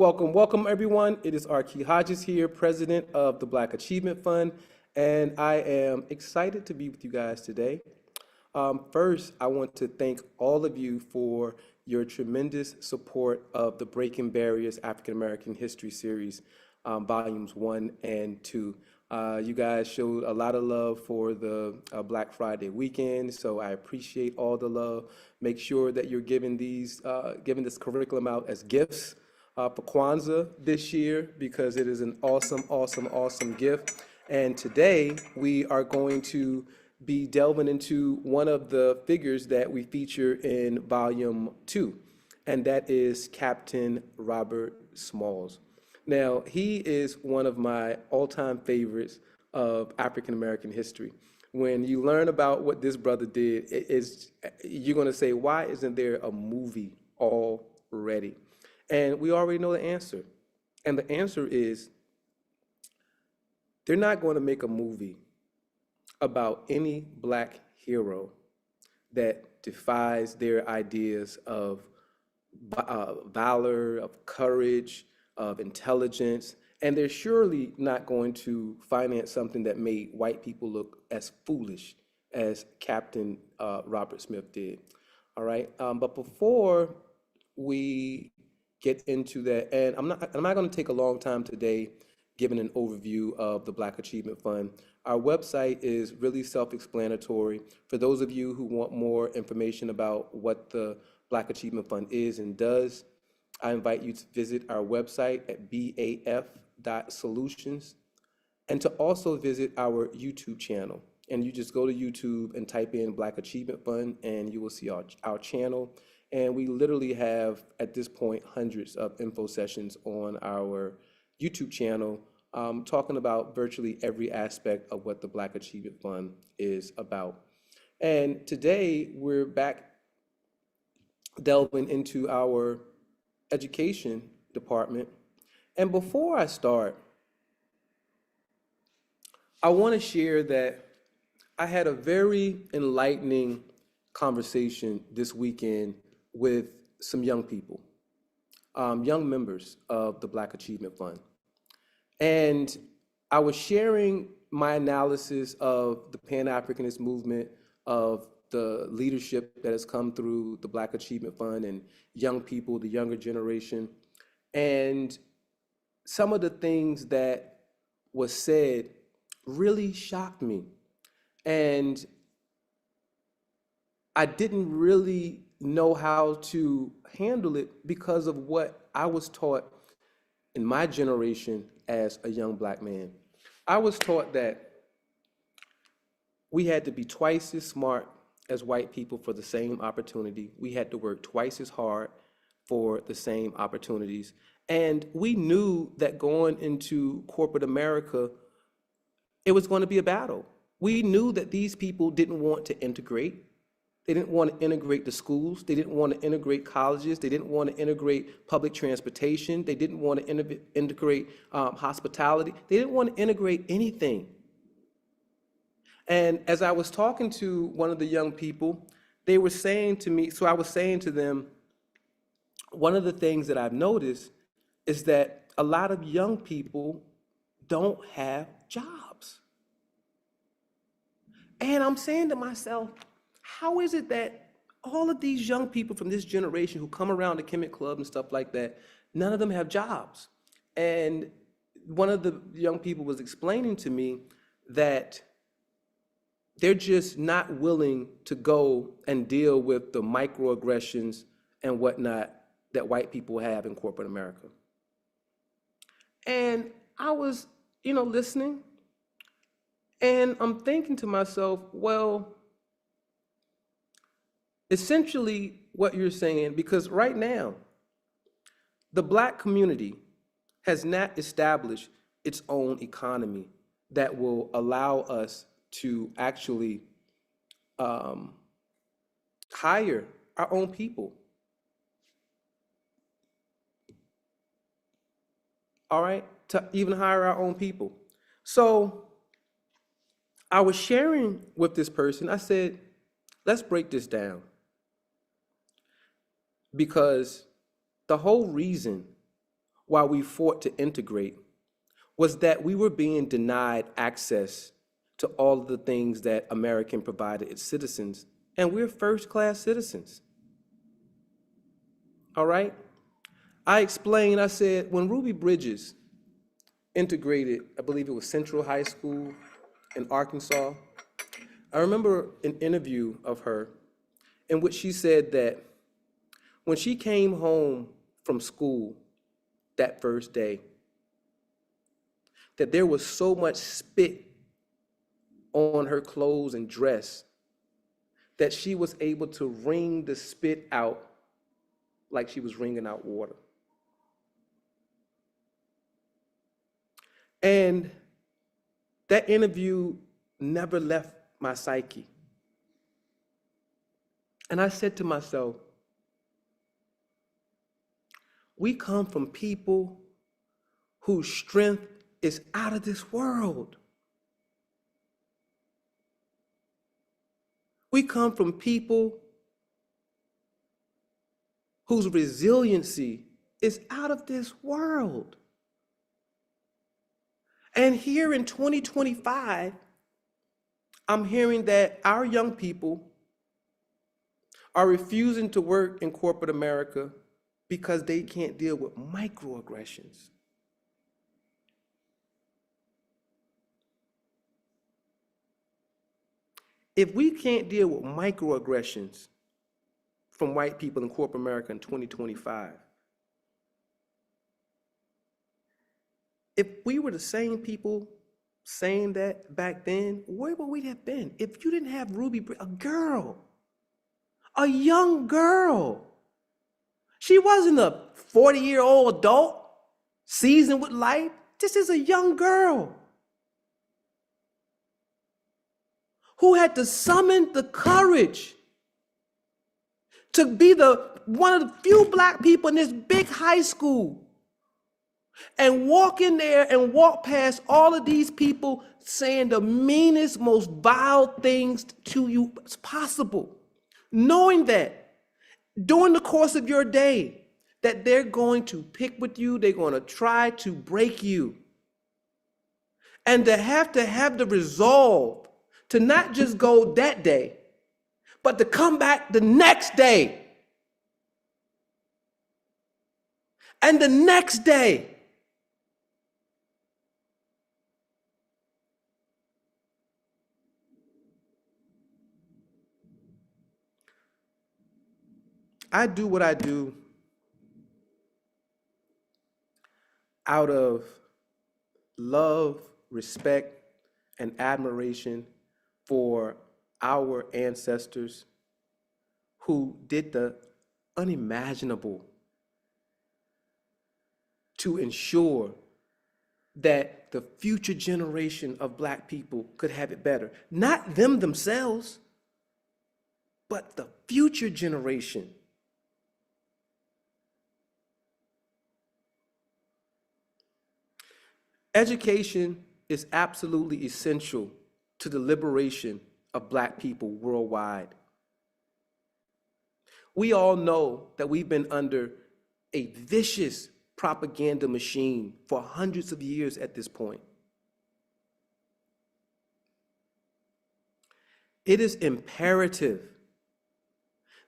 Welcome everyone. It is Archie Hodges here, president of the Black Achievement Fund, and I am excited to be with you guys today. First, I want to thank all of you for your tremendous support of the Breaking Barriers African American History Series, volumes 1 and 2. You guys showed a lot of love for the Black Friday weekend, so I appreciate all the love. Make sure that you're giving giving this curriculum out as gifts for Kwanzaa this year because it is an awesome gift. And today we are going to be delving into one of the figures that we feature in volume 2, and that is Captain Robert Smalls. Now, he is one of my all-time favorites of African American history. When you learn about what this brother did, you're going to say, why isn't there a movie already? And we already know the answer. And the answer is they're not going to make a movie about any Black hero that defies their ideas of valor, of courage, of intelligence. And they're surely not going to finance something that made white people look as foolish as Captain Robert Smith did. All right. But before we get into that, and I'm not going to take a long time today giving an overview of the Black Achievement Fund. Our website is really self-explanatory. For those of you who want more information about what the Black Achievement Fund is and does, I invite you to visit our website at baf.solutions and to also visit our YouTube channel. And you just go to YouTube and type in Black Achievement Fund and you will see our channel. And we literally have, at this point, hundreds of info sessions on our YouTube channel talking about virtually every aspect of what the Black Achievement Fund is about. And today, we're back delving into our education department. And before I start, I want to share that I had a very enlightening conversation this weekend with some young people, young members of the Black Achievement Fund. And I was sharing my analysis of the Pan-Africanist movement, of the leadership that has come through the Black Achievement Fund and young people, the younger generation. And some of the things that was said really shocked me. And I didn't really know how to handle it because of what I was taught in my generation as a young Black man. I was taught that we had to be twice as smart as white people for the same opportunity. We had to work twice as hard for the same opportunities. And we knew that going into corporate America, it was going to be a battle. We knew that these people didn't want to integrate. They didn't want to integrate the schools. They didn't want to integrate colleges. They didn't want to integrate public transportation. They didn't want to integrate hospitality. They didn't want to integrate anything. And as I was talking to one of the young people, they were saying to me, so I was saying to them, one of the things that I've noticed is that a lot of young people don't have jobs. And I'm saying to myself, how is it that all of these young people from this generation who come around the Kemet Club and stuff like that, none of them have jobs? And one of the young people was explaining to me that they're just not willing to go and deal with the microaggressions and whatnot that white people have in corporate America. And I was, listening, and I'm thinking to myself, well, essentially what you're saying, because right now, the Black community has not established its own economy that will allow us to actually hire our own people. All right, to even hire our own people. So I was sharing with this person, I said, let's break this down. Because the whole reason while we fought to integrate was that we were being denied access to all of the things that America provided its citizens, and we're first-class citizens. All right? I explained, I said, when Ruby Bridges integrated, I believe it was Central High School in Arkansas, I remember an interview of her in which she said that when she came home from school that first day, that there was so much spit on her clothes and dress that she was able to wring the spit out like she was wringing out water. And that interview never left my psyche. And I said to myself, we come from people whose strength is out of this world. We come from people whose resiliency is out of this world. And here in 2025, I'm hearing that our young people are refusing to work in corporate America because they can't deal with microaggressions. If we can't deal with microaggressions from white people in corporate America in 2025, if we were the same people saying that back then, where would we have been? If you didn't have Ruby, a girl, a young girl. She wasn't a 40-year-old adult, seasoned with life. This is a young girl who had to summon the courage to be one of the few black people in this big high school and walk in there and walk past all of these people saying the meanest, most vile things to you as possible, knowing that during the course of your day that they're going to pick with you, they're going to try to break you, and to have the resolve to not just go that day, but to come back the next day and the next day. I do what I do out of love, respect, and admiration for our ancestors who did the unimaginable to ensure that the future generation of black people could have it better. Not them themselves, but the future generation. Education is absolutely essential to the liberation of black people worldwide. We all know that we've been under a vicious propaganda machine for hundreds of years at this point. It is imperative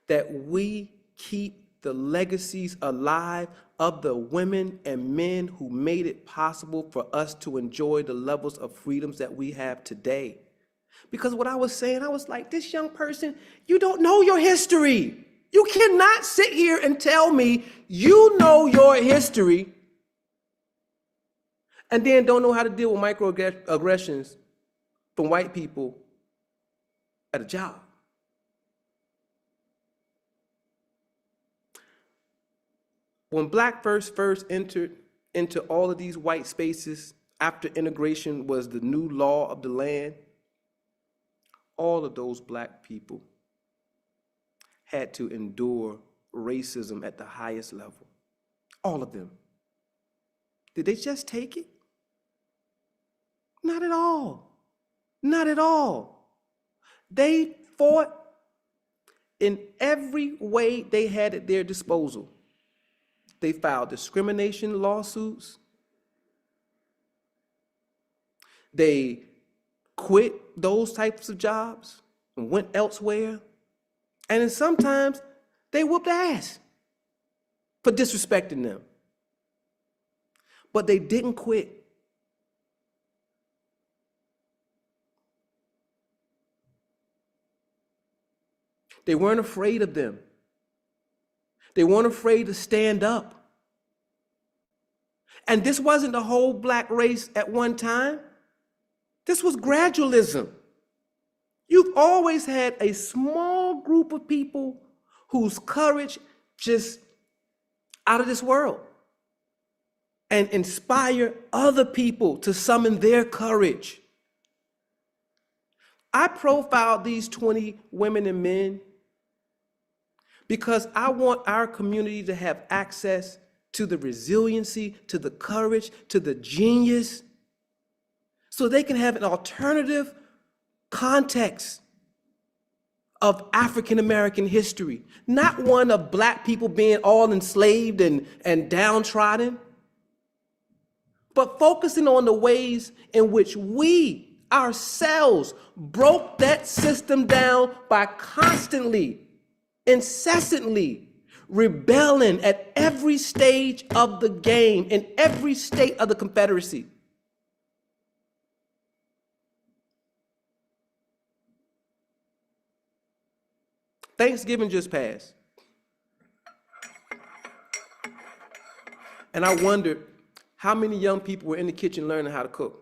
that we keep the legacies alive of the women and men who made it possible for us to enjoy the levels of freedoms that we have today. Because what I was saying, I was like, this young person, you don't know your history. You cannot sit here and tell me you know your history and then don't know how to deal with microaggressions from white people at a job. When black first entered into all of these white spaces after integration was the new law of the land, all of those black people had to endure racism at the highest level. All of them. Did they just take it? Not at all. Not at all. They fought in every way they had at their disposal They filed discrimination lawsuits. They quit those types of jobs and went elsewhere. And then sometimes they whooped ass for disrespecting them. But they didn't quit. They weren't afraid of them. They weren't afraid to stand up. And this wasn't the whole black race at one time. This was gradualism. You've always had a small group of people whose courage just out of this world and inspire other people to summon their courage. I profiled these 20 women and men because I want our community to have access to the resiliency, to the courage, to the genius, so they can have an alternative context of African American history, not one of black people being all enslaved and downtrodden, but focusing on the ways in which we ourselves broke that system down by constantly, incessantly rebelling at every stage of the game, in every state of the Confederacy. Thanksgiving just passed. And I wondered how many young people were in the kitchen learning how to cook.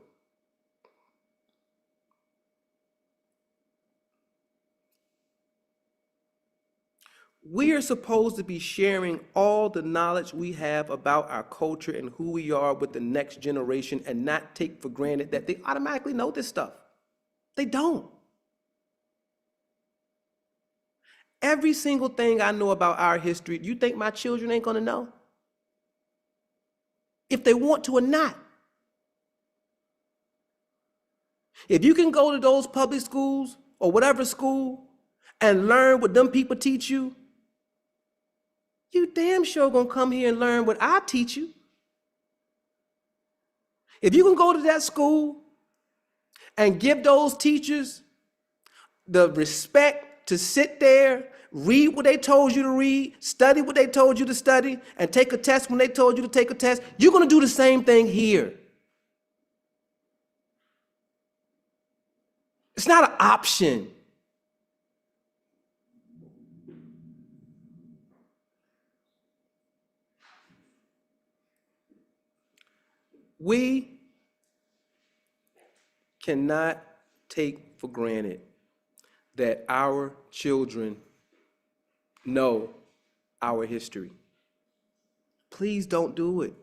We are supposed to be sharing all the knowledge we have about our culture and who we are with the next generation and not take for granted that they automatically know this stuff. They don't. Every single thing I know about our history, you think my children ain't gonna know? If they want to or not. If you can go to those public schools or whatever school and learn what them people teach you, you damn sure gonna come here and learn what I teach you. If you can go to that school and give those teachers the respect to sit there, read what they told you to read, study what they told you to study, and take a test when they told you to take a test, you're gonna do the same thing here. It's not an option. We cannot take for granted that our children know our history. Please don't do it.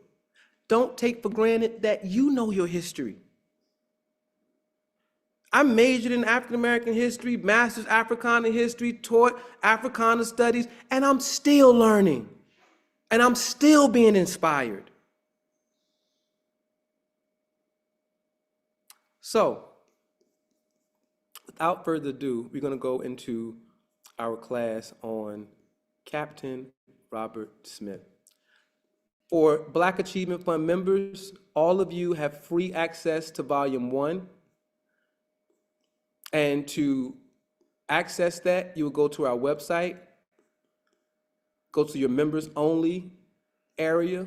Don't take for granted that you know your history. I majored in African American history, master's Africana history, taught Africana studies, and I'm still learning, and I'm still being inspired. So, without further ado, we're going to go into our class on Captain Robert Smith. For Black Achievement Fund members, all of you have free access to Volume 1. And to access that, you will go to our website, go to your members only area,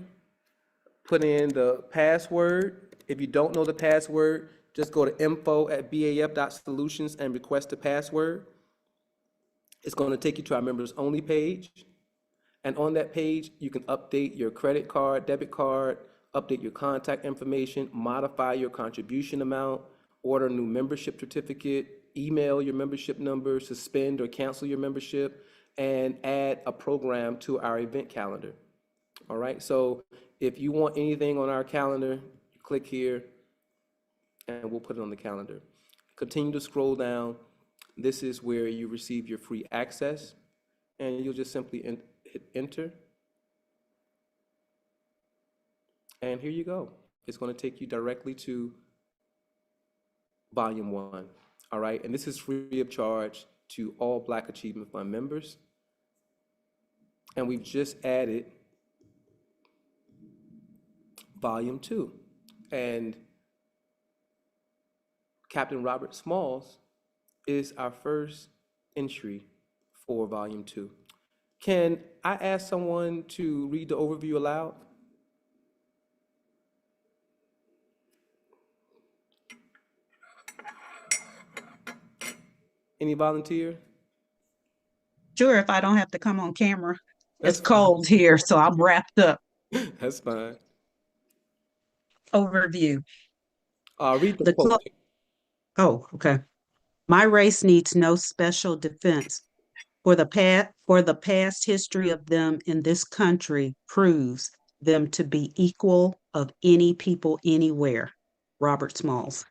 put in the password. If you don't know the password, just go to info@baf.solutions and request a password. It's going to take you to our members only page. And on that page, you can update your credit card, debit card, update your contact information, modify your contribution amount, order a new membership certificate, email your membership number, suspend or cancel your membership, and add a program to our event calendar. All right, so if you want anything on our calendar, click here and we'll put it on the calendar. Continue to scroll down. This is where you receive your free access, and you'll just simply hit enter. And here you go. It's going to take you directly to Volume 1. All right, and this is free of charge to all Black Achievement Fund members. And we've just added Volume 2. And Captain Robert Smalls is our first entry for Volume 2. Can I ask someone to read the overview aloud? Any volunteer? Sure, if I don't have to come on camera. It's That's fine. cold here, so I'm wrapped up. That's fine. Overview. Read the The clo- quote. oh, okay. My race needs no special defense. For the past history of them in this country proves them to be equal of any people anywhere. Robert Smalls.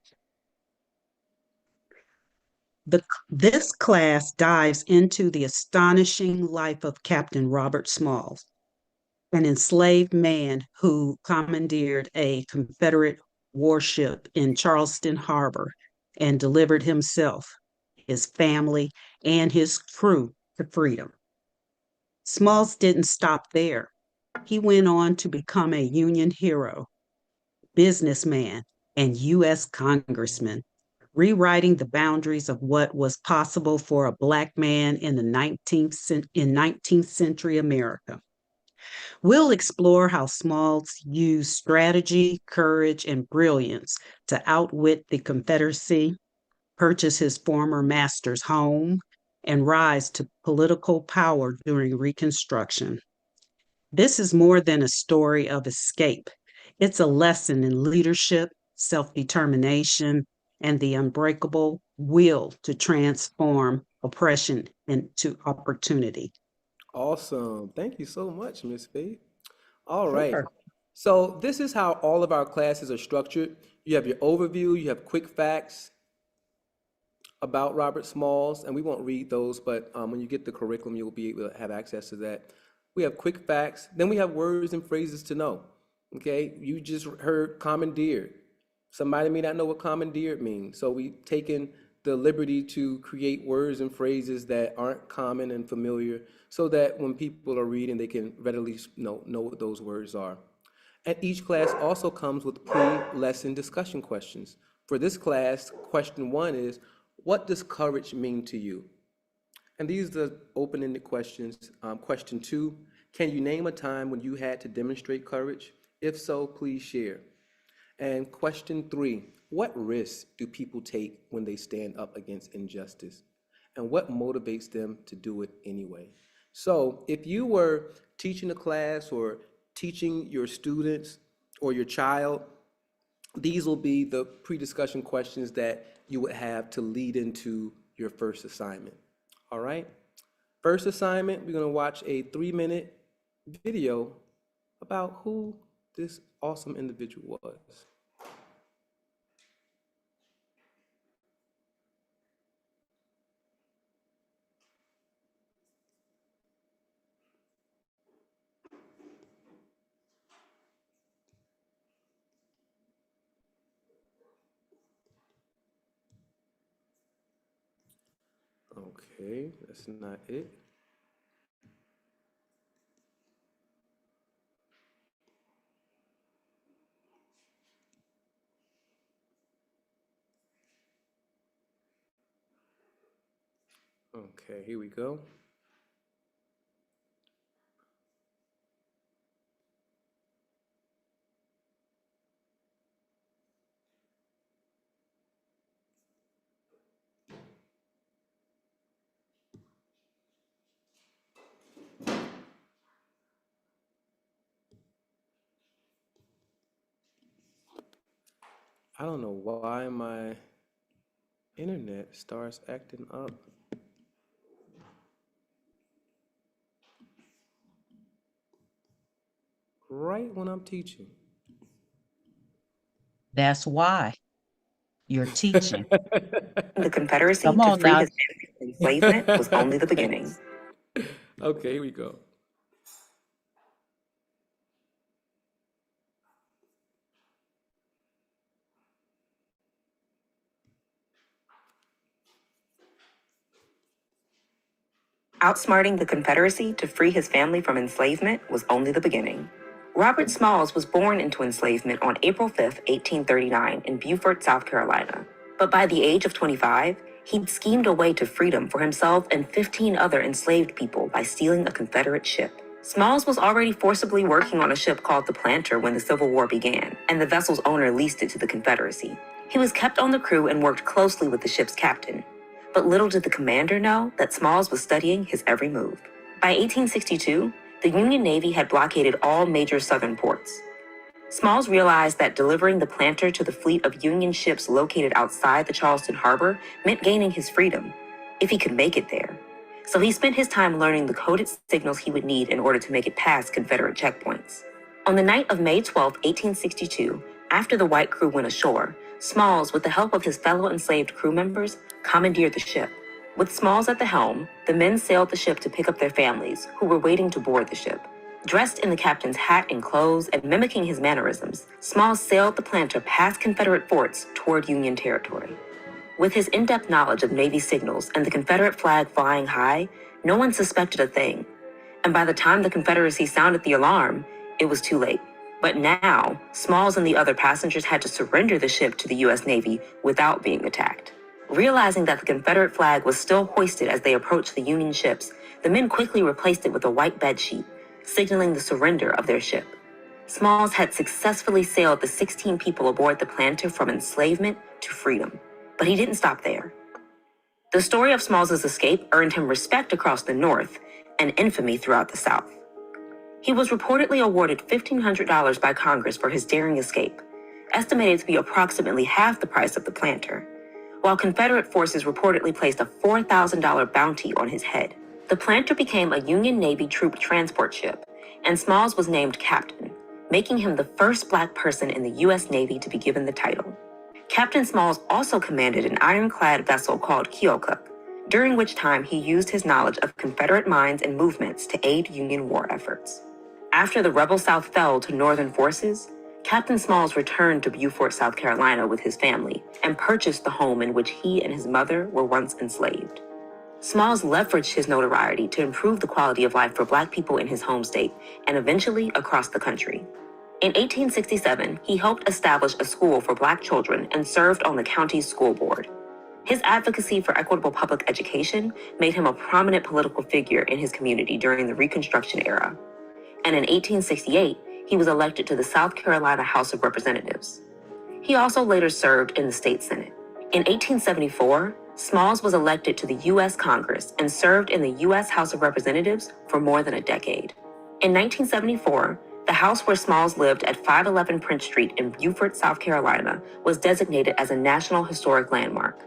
This class dives into the astonishing life of Captain Robert Smalls, an enslaved man who commandeered a Confederate warship in Charleston Harbor and delivered himself, his family, and his crew to freedom. Smalls didn't stop there. He went on to become a Union hero, businessman, and U.S. congressman, rewriting the boundaries of what was possible for a Black man in the 19th century America. We'll explore how Smalls used strategy, courage, and brilliance to outwit the Confederacy, purchase his former master's home, and rise to political power during Reconstruction. This is more than a story of escape. It's a lesson in leadership, self determination, and the unbreakable will to transform oppression into opportunity. Awesome. Thank you so much, Miss Faith. All right. Sure. So this is how all of our classes are structured. You have your overview, you have quick facts about Robert Smalls, and we won't read those, but when you get the curriculum, you'll be able to have access to that. We have quick facts, then we have words and phrases to know. Okay, you just heard commandeered. Somebody may not know what commandeered means, so we've taken the liberty to create words and phrases that aren't common and familiar, so that when people are reading, they can readily know what those words are. And each class also comes with pre-lesson discussion questions. For this class, question 1 is, what does courage mean to you? And these are open-ended questions. Question 2, can you name a time when you had to demonstrate courage? If so, please share. And question 3, what risks do people take when they stand up against injustice? And what motivates them to do it anyway? So if you were teaching a class or teaching your students or your child, these will be the pre-discussion questions that you would have to lead into your first assignment. All right? First assignment, we're going to watch a 3-minute video about who this awesome individual was. Okay, that's not it. Okay, here we go. I don't know why my internet starts acting up right when I'm teaching. That's why you're teaching. The Confederacy Come to on free now. his family from enslavement was only the beginning. Okay, here we go. Outsmarting the Confederacy to free his family from enslavement was only the beginning. Robert Smalls was born into enslavement on April 5, 1839, in Beaufort, South Carolina. But by the age of 25, he'd schemed a way to freedom for himself and 15 other enslaved people by stealing a Confederate ship. Smalls was already forcibly working on a ship called the Planter when the Civil War began, and the vessel's owner leased it to the Confederacy. He was kept on the crew and worked closely with the ship's captain. But little did the commander know that Smalls was studying his every move. By 1862, the Union Navy had blockaded all major southern ports. Smalls realized that delivering the Planter to the fleet of Union ships located outside the Charleston harbor meant gaining his freedom, if he could make it there. So he spent his time learning the coded signals he would need in order to make it past Confederate checkpoints. On the night of May 12, 1862, after the white crew went ashore, Smalls, with the help of his fellow enslaved crew members, commandeered the ship. With Smalls at the helm, the men sailed the ship to pick up their families, who were waiting to board the ship. Dressed in the captain's hat and clothes and mimicking his mannerisms, Smalls sailed the Planter past Confederate forts toward Union territory. With his in-depth knowledge of Navy signals and the Confederate flag flying high, no one suspected a thing. And by the time the Confederacy sounded the alarm, it was too late. But now, Smalls and the other passengers had to surrender the ship to the U.S. Navy without being attacked. Realizing that the Confederate flag was still hoisted as they approached the Union ships, the men quickly replaced it with a white bedsheet, signaling the surrender of their ship. Smalls had successfully sailed the 16 people aboard the Planter from enslavement to freedom. But he didn't stop there. The story of Smalls' escape earned him respect across the North and infamy throughout the South. He was reportedly awarded $1,500 by Congress for his daring escape, estimated to be approximately half the price of the Planter, while Confederate forces reportedly placed a $4,000 bounty on his head. The Planter became a Union Navy troop transport ship, and Smalls was named captain, making him the first Black person in the U.S. Navy to be given the title. Captain Smalls also commanded an ironclad vessel called Keokuk, during which time he used his knowledge of Confederate mines and movements to aid Union war efforts. After the rebel South fell to Northern forces, Captain Smalls returned to Beaufort, South Carolina with his family and purchased the home in which he and his mother were once enslaved. Smalls leveraged his notoriety to improve the quality of life for Black people in his home state and eventually across the country. In 1867, he helped establish a school for Black children and served on the county's school board. His advocacy for equitable public education made him a prominent political figure in his community during the Reconstruction era. And in 1868, he was elected to the South Carolina House of Representatives. He also later served in the state Senate. In 1874, Smalls was elected to the U.S. Congress and served in the U.S. House of Representatives for more than a decade. In 1974, the house where Smalls lived at 511 Prince Street in Beaufort, South Carolina, was designated as a National Historic Landmark.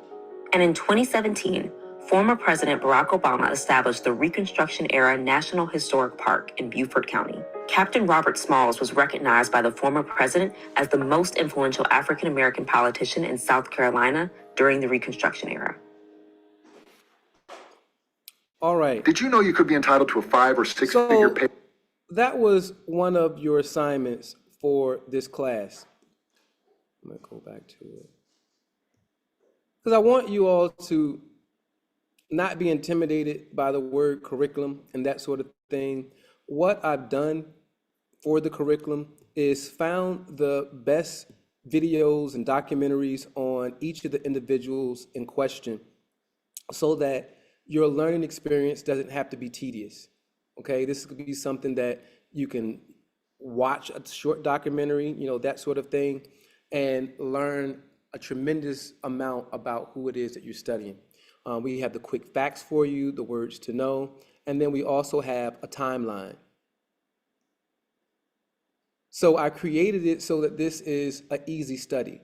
And in 2017, former President Barack Obama established the Reconstruction-era National Historic Park in Beaufort County. Captain Robert Smalls was recognized by the former president as the most influential African-American politician in South Carolina during the Reconstruction era. All right. Did you know you could be entitled to a 5 or 6 figure pay? That was one of your assignments for this class. I'm going to go back to it. Because I want you all to not be intimidated by the word curriculum and that sort of thing. What I've done for the curriculum is found the best videos and documentaries on each of the individuals in question so that your learning experience doesn't have to be tedious. Okay, this could be something that you can watch a short documentary, that sort of thing, and learn a tremendous amount about who it is that you're studying. We have the quick facts for you, the words to know, and then we also have a timeline. So I created it so that this is an easy study,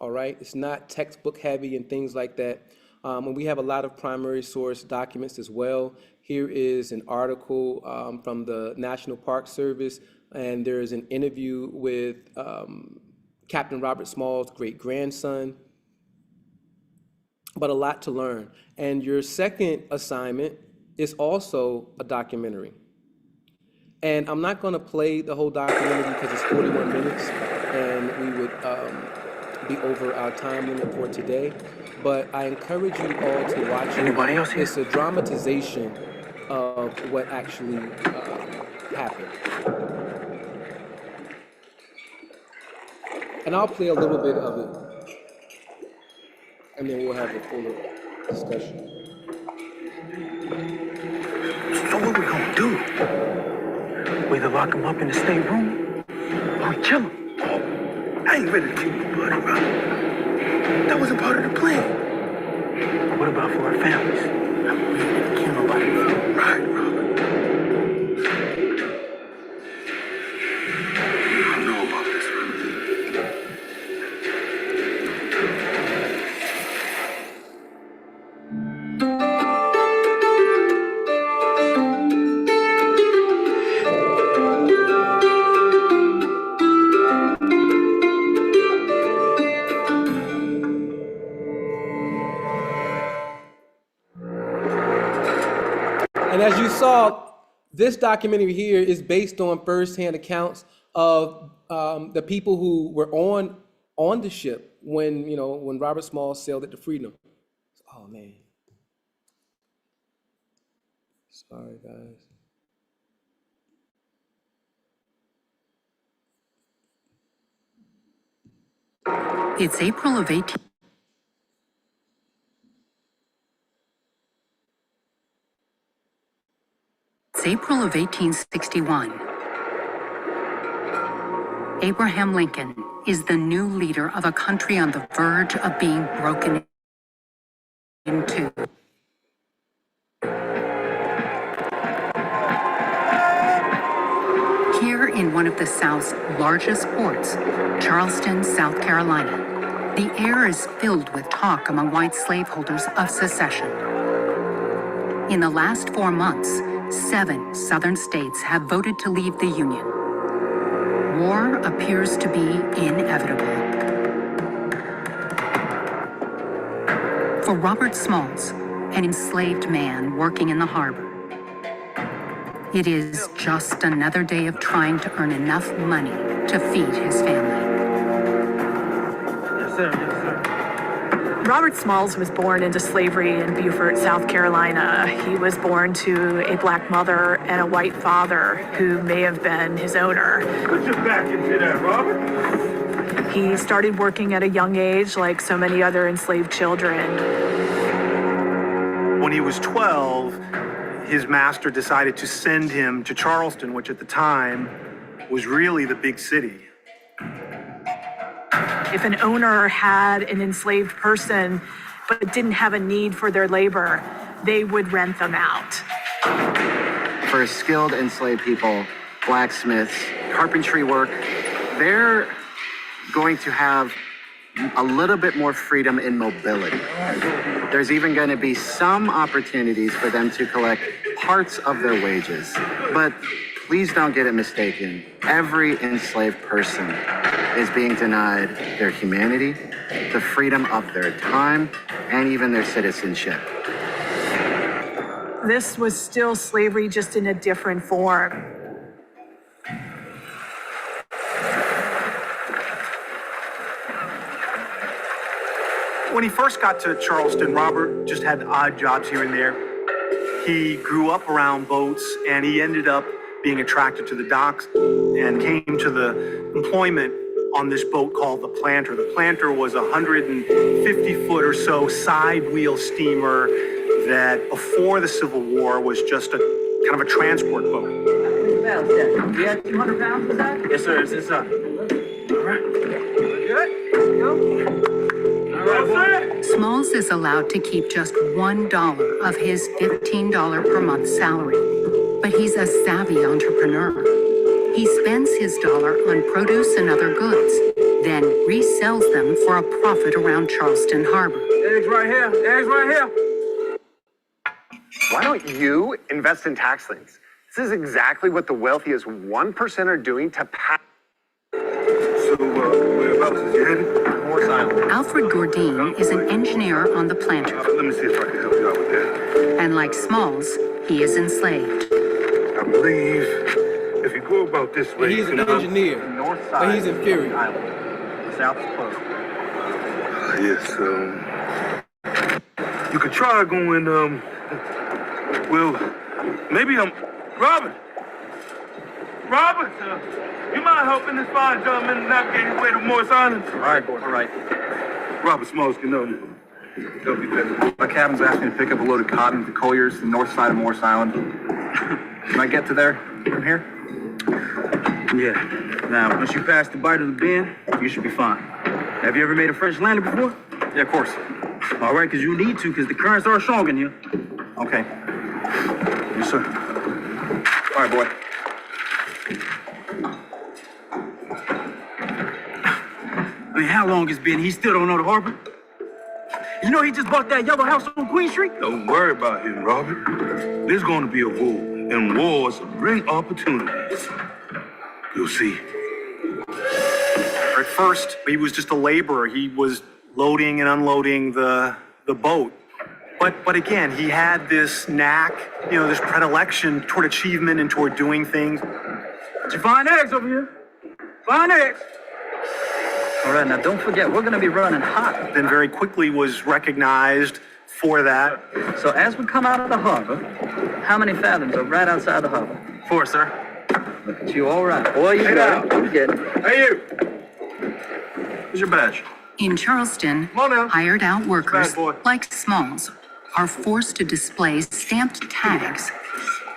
all right? It's not textbook heavy and things like that. And we have a lot of primary source documents as well. Here is an article from the National Park Service, and there is an interview with Captain Robert Smalls' great-grandson, but a lot to learn. And your second assignment is also a documentary. And I'm not going to play the whole documentary because it's 41 minutes, and we would be over our time limit for today. But I encourage you all to watch it. Anybody else here? It's a dramatization of what actually happened. And I'll play a little bit of it, and then we'll have a fuller discussion. So what we gonna do? We either lock him up in the state room, or we kill him. I ain't ready to kill nobody, bro. That wasn't part of the plan. What about for our families? We ain't ready to kill nobody. Right, Robert. I don't know about this, And as you saw, this documentary here is based on firsthand accounts of the people who were on the ship when when Robert Smalls sailed it to freedom. Oh man, sorry guys. It's April of 18. It's April of 1861. Abraham Lincoln is the new leader of a country on the verge of being broken into. Here in one of the South's largest ports, Charleston, South Carolina, the air is filled with talk among white slaveholders of secession. In the last 4 months, 7 southern states have voted to leave the Union. War appears to be inevitable. For Robert Smalls, an enslaved man working in the harbor, it is just another day of trying to earn enough money to feed his family. Yes, sir. Yes, sir. Robert Smalls was born into slavery in Beaufort, South Carolina. He was born to a black mother and a white father who may have been his owner. Put your back into that, Robert. He started working at a young age, like so many other enslaved children. When he was 12, his master decided to send him to Charleston, which at the time was really the big city. If an owner had an enslaved person but didn't have a need for their labor, they would rent them out. For skilled enslaved people, blacksmiths, carpentry work, they're going to have a little bit more freedom in mobility. There's even going to be some opportunities for them to collect parts of their wages. But please don't get it mistaken. Every enslaved person is being denied their humanity, the freedom of their time, and even their citizenship. This was still slavery, just in a different form. When he first got to Charleston, Robert just had odd jobs here and there. He grew up around boats, and he ended up being attracted to the docks and came to the employment on this boat called the Planter. The Planter was a 150-foot or so side wheel steamer that before the Civil War was just a kind of a transport boat. You had 200 pounds of that? Yes, sir. It's inside. All right. Good. Go. All right, boy. Smalls is allowed to keep just $1 of his $15 per month salary, but he's a savvy entrepreneur. He spends his dollar on produce and other goods, then resells them for a profit around Charleston Harbor. Eggs right here. Eggs right here. Why don't you invest in tax liens? This is exactly what the wealthiest 1% are doing to pass. So, whereabouts is you headed? More silent. Alfred Gourdine is an engineer on the Planter, Let me see if I can help you out with that. and like Smalls, he is enslaved. I believe if you go about this way, He's you an can engineer, North but side he's inferior. island. The south is closed. Yes, you could try going, well, maybe Robert, Robert, you mind helping this fine gentleman navigate his way to Morris Island? All right, boy. All right. Robert Smalls can know you. Don't be petty. My captain's asked me to pick up a load of cotton at the Colliers, the north side of Morris Island. Can I get to there from here? Yeah. Now, once you pass the bite of the bend, you should be fine. Have you ever made a French landing before? Yeah, of course. All right, because you need to, because the currents are strong in here. Okay. Yes, sir. All right, boy. I mean, how long it's been? He still don't know the harbor? You know he just bought that yellow house on Queen Street? Don't worry about him, Robert. There's going to be a war, and wars bring opportunities. You'll see. At first, he was just a laborer. He was loading and unloading the boat. But again, he had this knack, this predilection toward achievement and toward doing things. Did you find eggs over here? Find eggs. All right, now don't forget, we're going to be running hot. Then very quickly was recognized for that. So as we come out of the harbor, how many fathoms are right outside the harbor? 4, sir. Look at you, all right. Boy, you got it. You get it. Hey, you! Where's your badge? In Charleston, Come on now. hired out workers Bad boy. like Smalls are forced to display stamped tags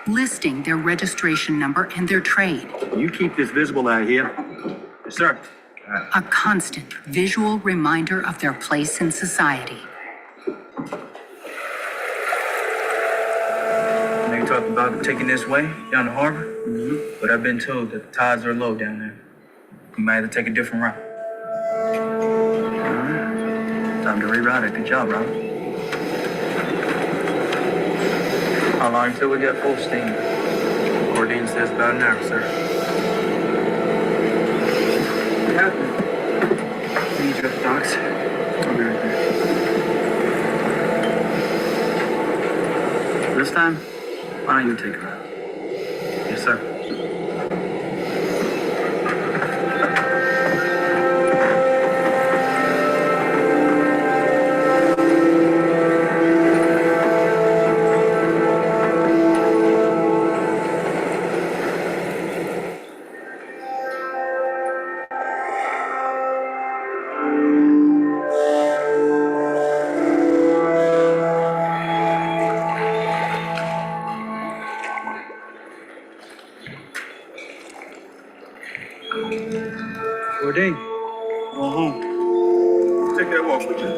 listing their registration number and their trade. You keep this visible out here. Yes, sir. A constant visual reminder of their place in society. They talked about taking this way down the harbor, but I've been told that the tides are low down there. You might have to take a different route. Time to reroute it. Good job, Rob. How long until we get full steam? Cordean says about an hour, sir. Captain. Need you at the docks. I'll be right there. This time, why don't you take her? Yes, sir. Cordean, go home. Take that walk with you.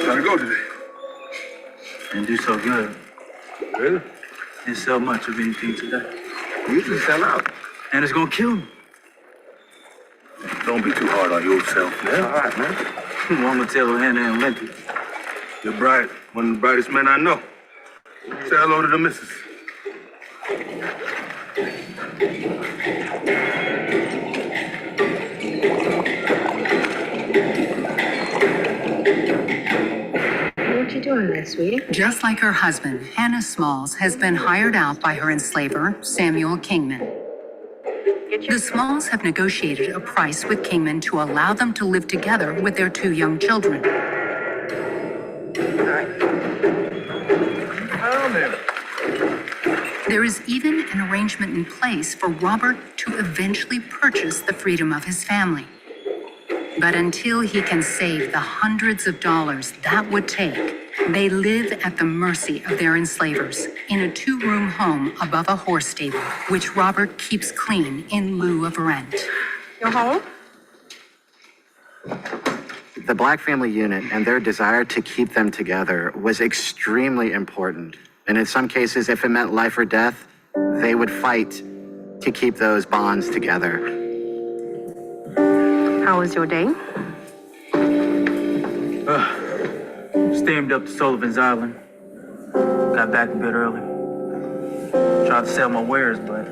How'd it go today? Didn't do so good. Really? Didn't sell much of anything today. You usually sell out. And it's gonna kill me. Don't be too hard on yourself, man. All right, man. One with tail hand and lengthy. You're bright. One of the brightest men I know. Say hello to the missus. What you doing there, sweetie? Just like her husband, Hannah Smalls has been hired out by her enslaver, Samuel Kingman. The Smalls have negotiated a price with Kingman to allow them to live together with their 2 young children. There is even an arrangement in place for Robert to eventually purchase the freedom of his family. But until he can save the hundreds of dollars that would take, they live at the mercy of their enslavers in a 2-room home above a horse stable, which Robert keeps clean in lieu of rent. You're home? The Black family unit and their desire to keep them together was extremely important. And in some cases, if it meant life or death, they would fight to keep those bonds together. How was your day? Steamed up to Sullivan's Island. Got back a bit early. Tried to sell my wares, but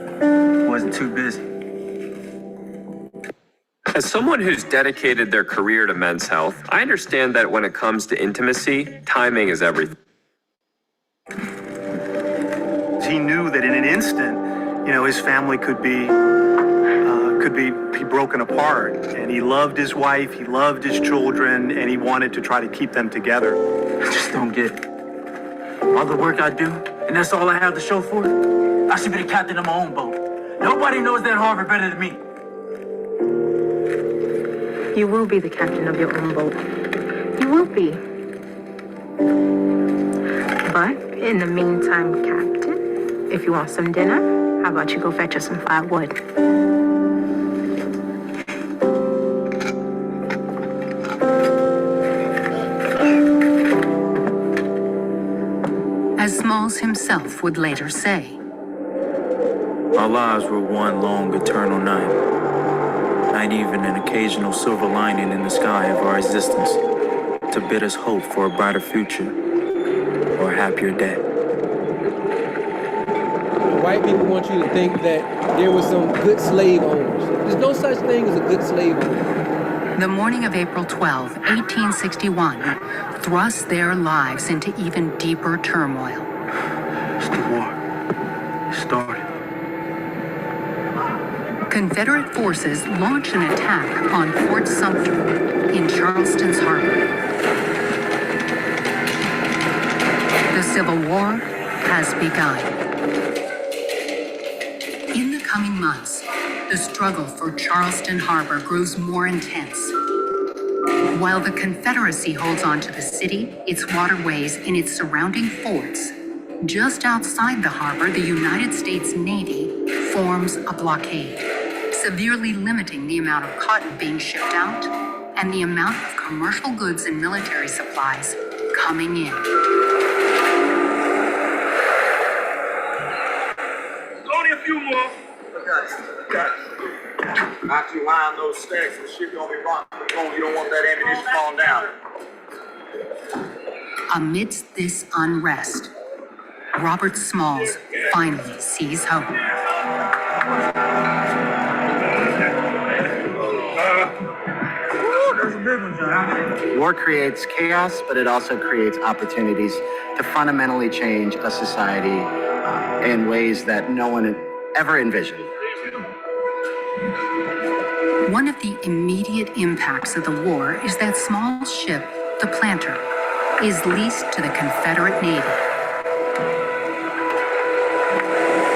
wasn't too busy. As someone who's dedicated their career to men's health, I understand that when it comes to intimacy, timing is everything. He knew that in an instant, his family could could be broken apart. And he loved his wife, he loved his children, and he wanted to try to keep them together. I just don't get it. All the work I do, and that's all I have to show for it. I should be the captain of my own boat. Nobody knows that harbor better than me. You will be the captain of your own boat. You will be. But in the meantime, Captain, if you want some dinner, how about you go fetch us some firewood? As Smalls himself would later say, Our lives were one long eternal night. Not even an occasional silver lining in the sky of our existence to bid us hope for a brighter future or a happier day. White people want you to think that there were some good slave owners. There's no such thing as a good slave owner. the morning of April 12, 1861, thrust their lives into even deeper turmoil. It's the war. It started. Confederate forces launched an attack on Fort Sumter in Charleston's harbor. The Civil War has begun. In the coming months, the struggle for Charleston Harbor grows more intense. While the Confederacy holds on to the city, its waterways, and its surrounding forts, just outside the harbor, the United States Navy forms a blockade, severely limiting the amount of cotton being shipped out and the amount of commercial goods and military supplies coming in. Only a few more. Guys, not too high on those stacks. The shit gonna be rotten. You don't want that ammunition falling down. Amidst this unrest, Robert Smalls finally sees hope. War creates chaos, but it also creates opportunities to fundamentally change a society in ways that no one had ever envisioned. One of the immediate impacts of the war is that Smalls' ship, the Planter, is leased to the Confederate Navy.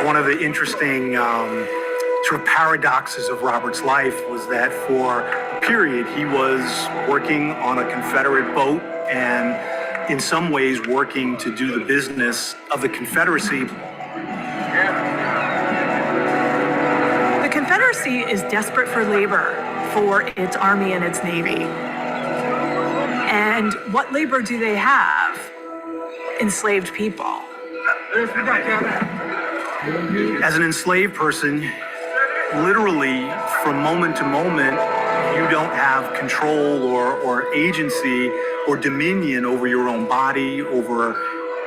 One of the interesting sort of paradoxes of Robert's life was that for a period he was working on a Confederate boat and in some ways working to do the business of the Confederacy. The Confederacy is desperate for labor for its army and its navy. And what labor do they have? Enslaved people. As an enslaved person, literally from moment to moment, you don't have control or agency or dominion over your own body, over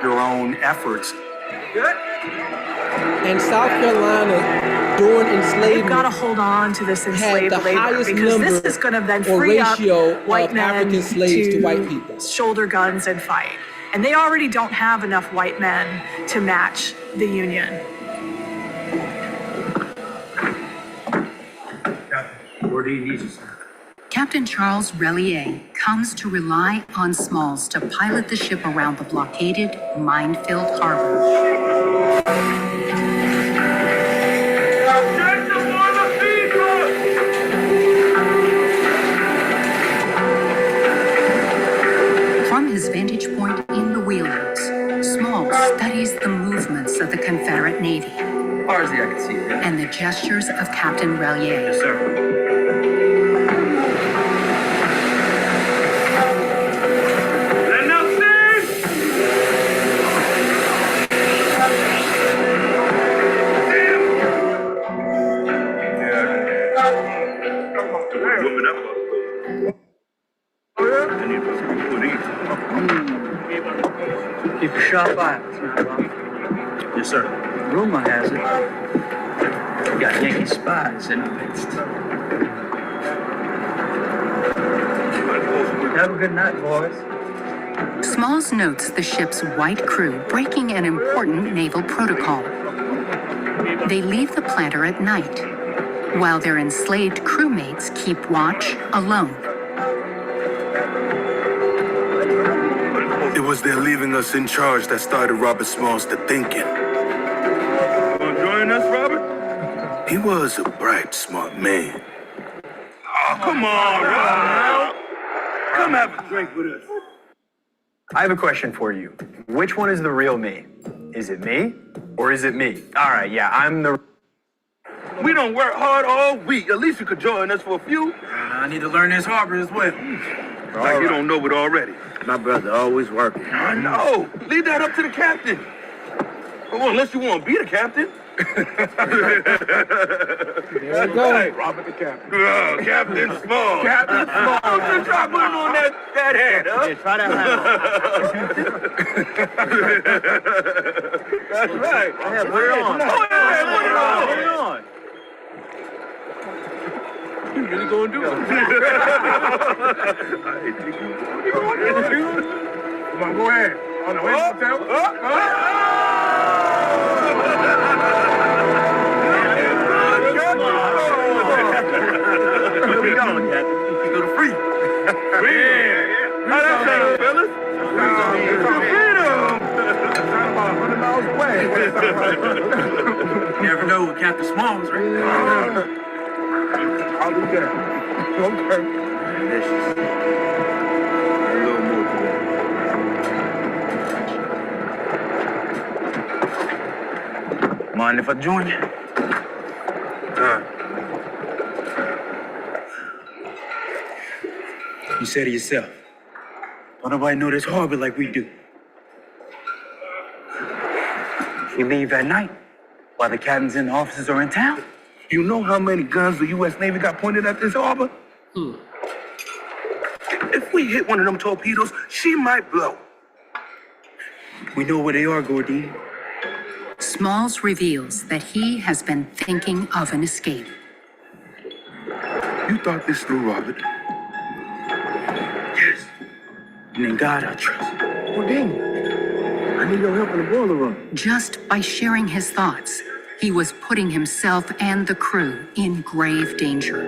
your own efforts. And South Carolina, during enslavement, They've got to hold on to this enslaved had the labor highest because number this is going to then or free up ratio white of men African slaves to white people. shoulder guns and fight. And they already don't have enough white men to match the Union. Where do you need us? Captain Charles Relier comes to rely on Smalls to pilot the ship around the blockaded, mine-filled harbor. From his vantage point in the wheelhouse, Smalls studies the movements of the Confederate Navy Far as the eye can see. and the gestures of Captain Relier. Yes, sir. Keep a sharp eye. Yes, sir. Rumor has it we got Yankee spies in our midst. Have a good night, boys. Smalls notes the ship's white crew breaking an important naval protocol. They leave the Planter at night, while their enslaved crewmates keep watch alone. It was their leaving us in charge that started Robert Smalls to thinking. Gonna join us, Robert? He was a bright, smart man. Oh, come on, Robert. Come have a drink with us. I have a question for you. Which one is the real me? Is it me or is it me? All right, yeah, I'm the... We don't work hard all week. At least you could join us for a few. I need to learn this harbor as well. Like you don't know it already. My brother always working. I know. Leave that up to the captain. Well, unless you want to be the captain. There we go. Right. Robert the captain. Captain Small. Captain Small. Just try putting on that hat, huh? Yeah, try that That's right. Yeah, put it on. Oh, yeah, put it on. Put it on. You really gonna do it? Come on, go ahead. On the way to the hotel. Where we going, Captain? We go to free. Yeah. How that sound, fellas? Freedom. About 100 miles away. You never know with Captain Smalls, right? I'll do that. Okay. Delicious. A little more today. Mind if I join you? You said it yourself. Don't nobody know this harbor like we do. If we leave at night, while the captains and the officers are in town, You know how many guns the U.S. Navy got pointed at this harbor? If we hit one of them torpedoes, she might blow. we know where they are, Gordine. Smalls reveals that he has been thinking of an escape. You thought this through, Robert? Yes. And in God I trust. Gordine, I need your help in the boiler room. Just by sharing his thoughts, he was putting himself and the crew in grave danger.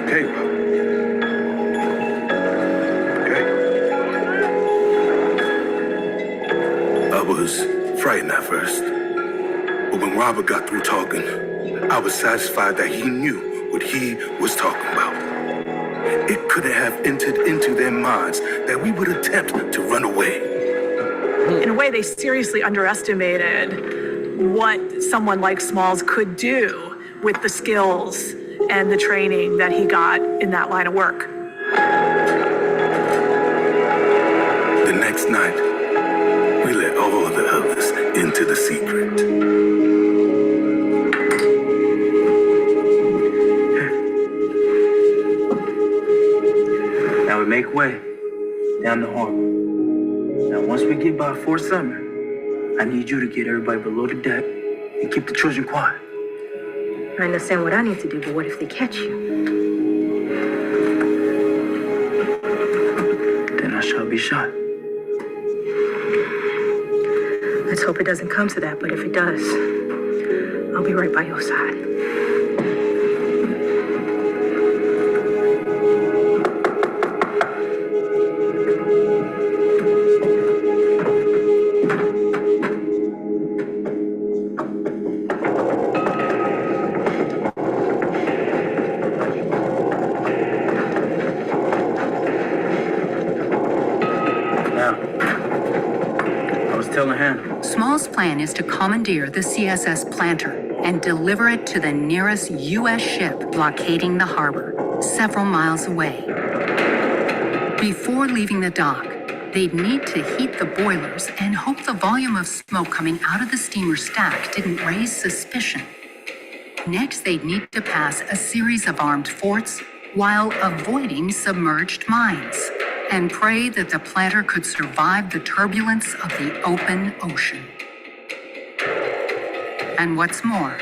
Okay, Robert. Okay. I was frightened at first. But when Robert got through talking, I was satisfied that he knew what he was talking about. It couldn't have entered into their minds that we would attempt to run away. In a way, they seriously underestimated what someone like Smalls could do with the skills and the training that he got in that line of work. The next night, we let all of the others into the secret. Now we make way down the harbor. Now once we get by Fort Summer, I need you to get everybody below the deck and keep the children quiet. I understand what I need to do, but what if they catch you? Then I shall be shot. Let's hope it doesn't come to that, but if it does, I'll be right by your side. Small's plan is to commandeer the CSS Planter and deliver it to the nearest U.S. ship blockading the harbor, several miles away. Before leaving the dock, they'd need to heat the boilers and hope the volume of smoke coming out of the steamer stack didn't raise suspicion. Next, they'd need to pass a series of armed forts while avoiding submerged mines, and pray that the planter could survive the turbulence of the open ocean. And what's more,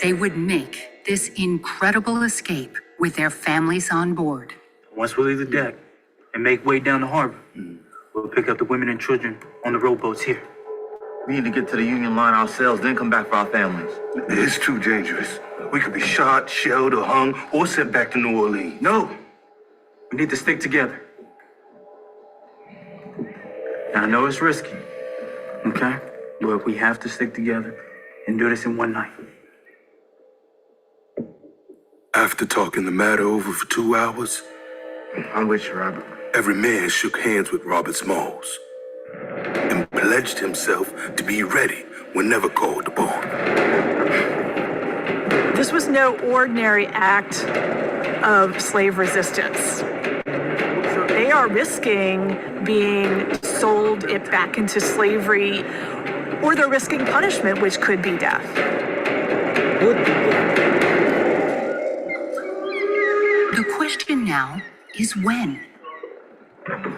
they would make this incredible escape with their families on board. Once we leave the deck and make way down the harbor, we'll pick up the women and children on the rowboats here. We need to get to the Union line ourselves, then come back for our families. It's too dangerous. We could be shot, shelled, or hung, or sent back to New Orleans. No, we need to stick together. Now, I know it's risky, okay? But we have to stick together and do this in one night. After talking the matter over for 2 hours, I'm with you, Robert. every man shook hands with Robert Smalls and pledged himself to be ready whenever called upon. This was no ordinary act of slave resistance. So they are risking being sold back into slavery, or they're risking punishment, which could be death. The question now is when?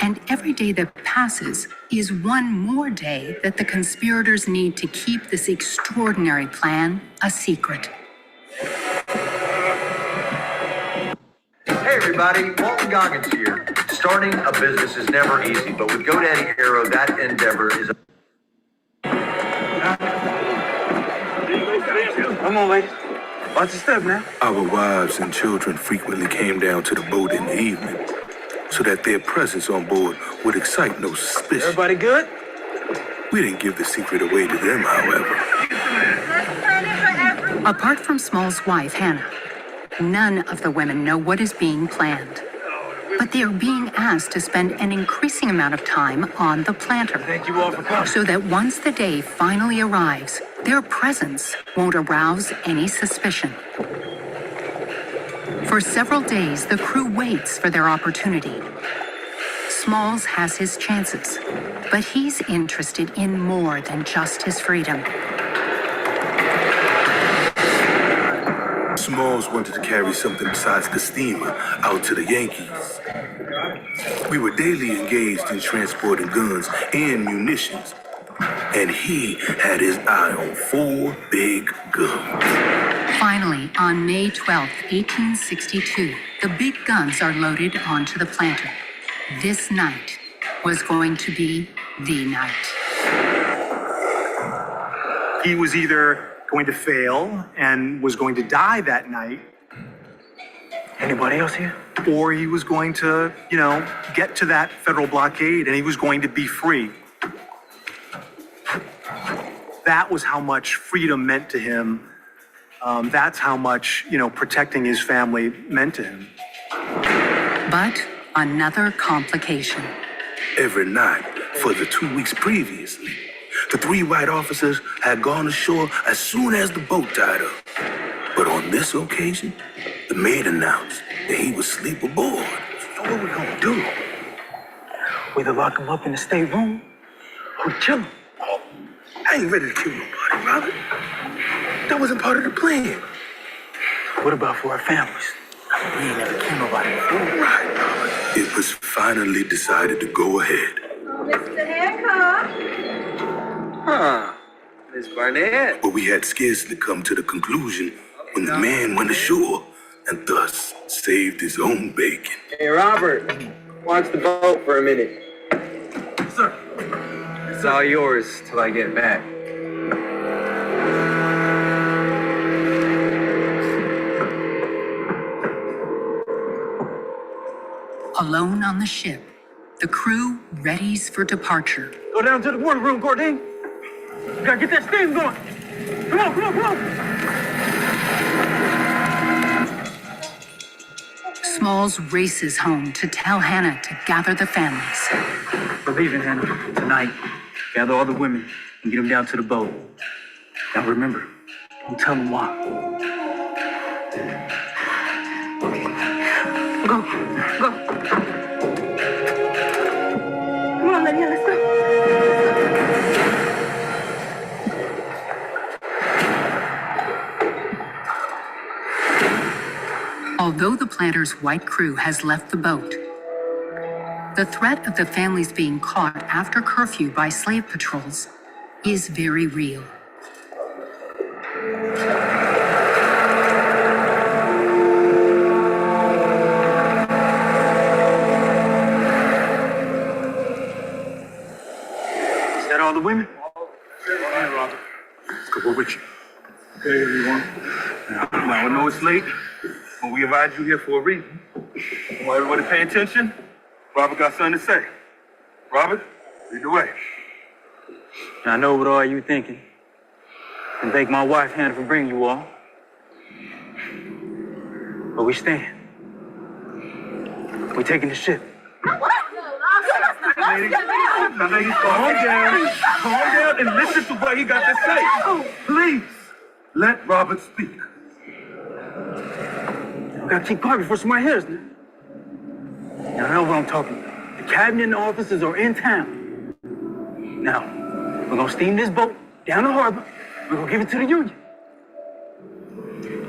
And every day that passes is one more day that the conspirators need to keep this extraordinary plan a secret. Hey everybody, Walton Goggins here. Starting a business is never easy, but with GoDaddy Hero, that endeavor is Come on, ladies. Watch your step now. Our wives and children frequently came down to the boat in the evening so that their presence on board would excite no suspicion. Everybody good? We didn't give the secret away to them, however. Apart from Small's wife, Hannah, none of the women know what is being planned. But they are being asked to spend an increasing amount of time on the planter. Thank you all for coming. So that once the day finally arrives, their presence won't arouse any suspicion. For several days, the crew waits for their opportunity. Smalls has his chances, but he's interested in more than just his freedom. Smalls wanted to carry something besides the steamer out to the Yankees. We were daily engaged in transporting guns and munitions, and he had his eye on 4 big guns. Finally, on May 12, 1862, the big guns are loaded onto the planter. This night was going to be the night. He was either going to fail and was going to die that night. Anybody else here? Or he was going to, get to that federal blockade and he was going to be free. That was how much freedom meant to him. That's how much, protecting his family meant to him. But another complication. Every night for the 2 weeks previously, the 3 white officers had gone ashore as soon as the boat tied up. But on this occasion, the mate announced that he would sleep aboard. So what we gonna do? We either lock him up in the stateroom or kill him. I ain't ready to kill nobody, Robert. That wasn't part of the plan. What about for our families? We ain't never killed nobody before. Right, Robert. It was finally decided to go ahead. Mr. Hancock. Huh. Miss Barnett. But we had scarcely come to the conclusion when the man went ashore and thus saved his own bacon. Hey, Robert. Watch the boat for a minute. Sir. It's all yours till I get back. Alone on the ship, the crew readies for departure. Go down to the water room, Gordon. We gotta get that steam going. Come on, come on, come on. Smalls races home to tell Hannah to gather the families. We're leaving, Hannah, tonight. Gather all the women and get them down to the boat. Now remember, don't tell them why. Go. Come on, Lydia, let's go. Although the planter's white crew has left the boat, the threat of the families being caught after curfew by slave patrols is very real. Is that all the women? Let's go with you. Okay, everyone. Now, I know it's late, but we invited you here for a reason. I want everybody to pay attention. Robert got something to say. Robert, lead the way. I know what all you thinking. And thank my wife, Hannah, for bringing you all. But we stand. We're taking the ship. Ladies, calm down. Calm down and listen to what he got to say. Please, let Robert speak. We gotta keep quiet before somebody hears me. Now, I know what I'm talking about. The cabinet and the officers are in town. Now, we're gonna steam this boat down the harbor. We're gonna give it to the Union.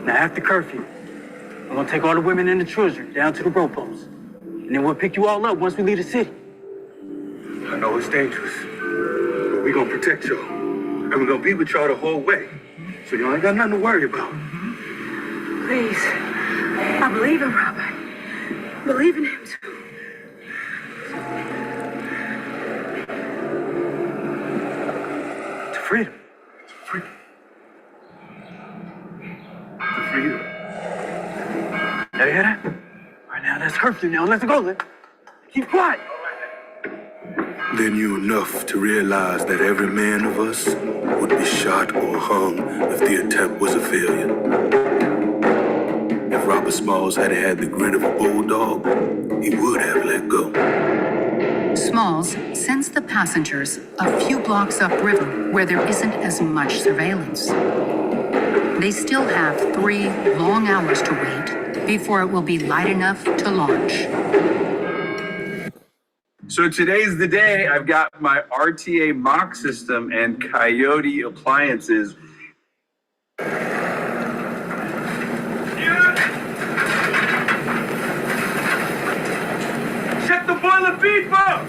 Now, after curfew, we're gonna take all the women and the children down to the rowboats. And then we'll pick you all up once we leave the city. I know it's dangerous, but we're gonna protect y'all. And we're gonna be with y'all the whole way. So y'all ain't got nothing to worry about. Please. I believe in Robert. I believe in him too. To freedom. To freedom. To freedom. Now you hear that? All right, now that's curfew now. Let's go, then. Keep quiet. They knew enough to realize that every man of us would be shot or hung if the attempt was a failure. If Robert Smalls had had the grit of a bulldog, he would have let go. Smalls sends the passengers a few blocks upriver where there isn't as much surveillance. They still have 3 long hours to wait before it will be light enough to launch. So today's the day. I've got my RTA mock system and Coyote appliances. Check the boiler feed pump!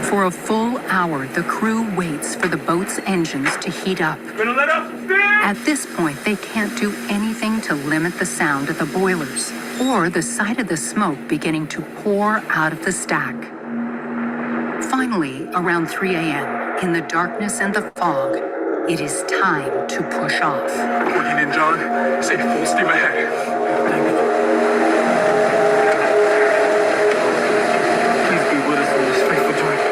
For a full hour, the crew waits for the boat's engines to heat up. Gonna let up some steam? At this point, they can't do anything to limit the sound of the boilers or the sight of the smoke beginning to pour out of the stack. Finally, around 3 a.m., in the darkness and the fog, it is time to push off. Working in, John. Say full steam ahead. Please be with us on this faithful journey.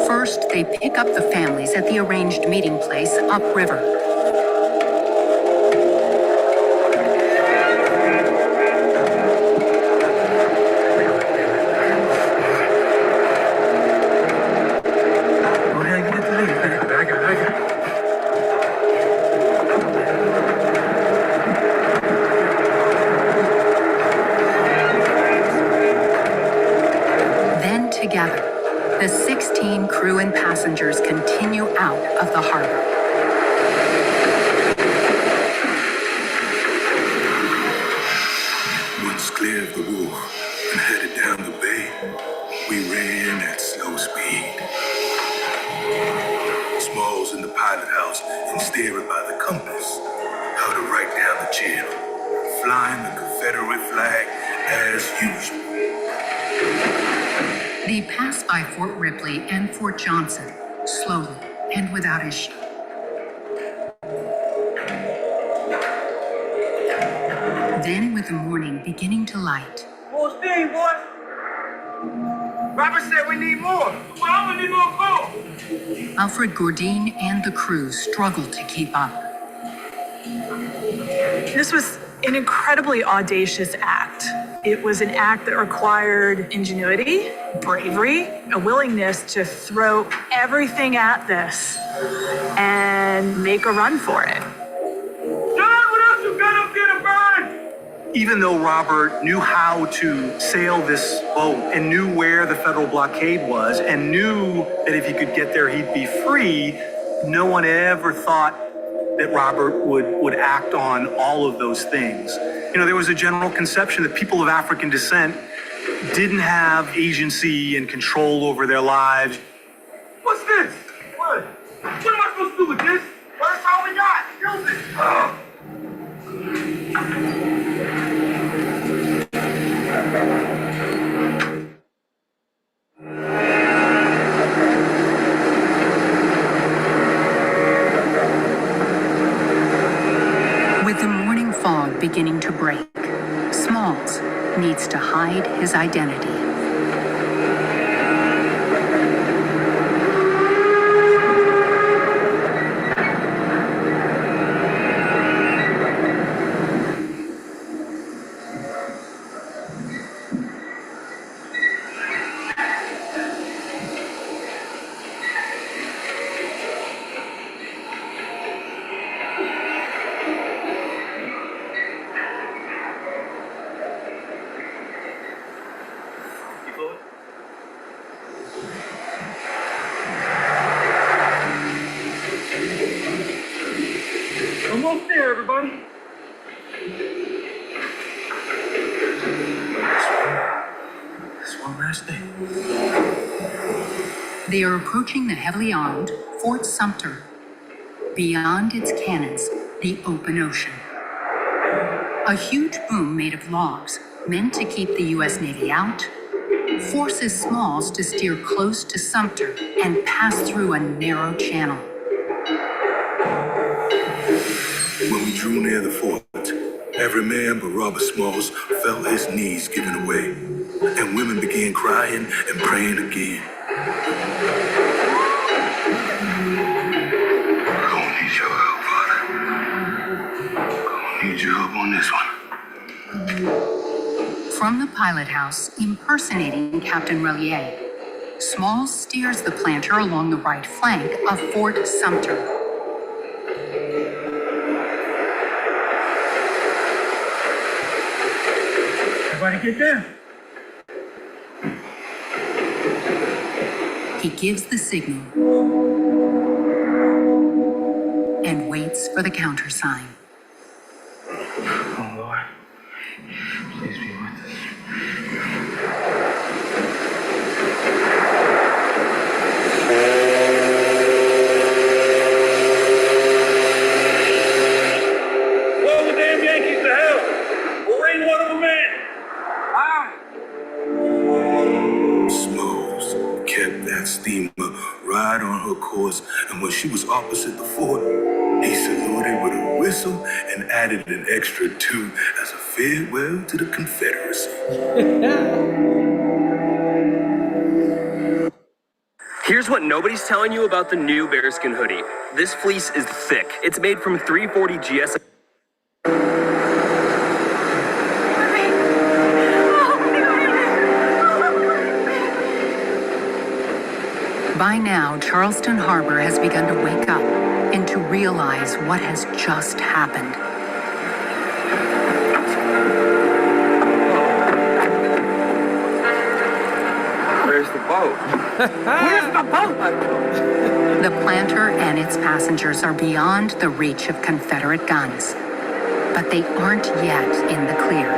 First, they pick up the families at the arranged meeting place upriver. Then together, the 16 crew and passengers continue out of the harbor. Once clear of the wharf and headed down the bay, we ran at slow speed. Smalls in the pilot house and steering by the compass, how to right down the channel, flying the Confederate flag as usual. They pass by Fort Ripley and Fort Johnson, slowly and without issue. Then, with the morning beginning to light, Full steam, boy. Robert said we need more. Well, we need more coal. Alfred Gourdine and the crew struggle to keep up. This was an incredibly audacious act. It was an act that required ingenuity, bravery, a willingness to throw everything at this and make a run for it. John, what else you got up there to burn? Even though Robert knew how to sail this boat and knew where the federal blockade was and knew that if he could get there, he'd be free, no one ever thought that Robert would act on all of those things. You know, there was a general conception that people of African descent didn't have agency and control over their lives. What's this? What? What am I supposed to do with this? Well, that's all we got. Use it. tries to hide his identity. Almost there, everybody. That's one last thing. They are approaching the heavily armed Fort Sumter. Beyond its cannons, the open ocean. A huge boom made of logs, meant to keep the U.S. Navy out, forces Smalls to steer close to Sumter and pass through a narrow channel. When we drew near the fort, every man but Robert Smalls felt his knees giving way, and women began crying and praying again. We're gonna need your help, Father. Gonna need your help on this one. From the pilot house, impersonating Captain Relier, Smalls steers the planter along the right flank of Fort Sumter. Everybody get down. He gives the signal and waits for the countersign. Oh, Lord. Please be with us. Blow the damn Yankees to hell. We'll rain one of them in. Smalls kept that steamer right on her course, and when she was opposite the fort, he saluted with a whistle and added an extra 2 as a farewell to the Confederacy. Here's what nobody's telling you about the new bearskin hoodie. This fleece is thick. It's made from 340 GS. By now, Charleston Harbor has begun to wake up and to realize what has just happened. Where's the boat? Where's the boat? The planter and its passengers are beyond the reach of Confederate guns, but they aren't yet in the clear.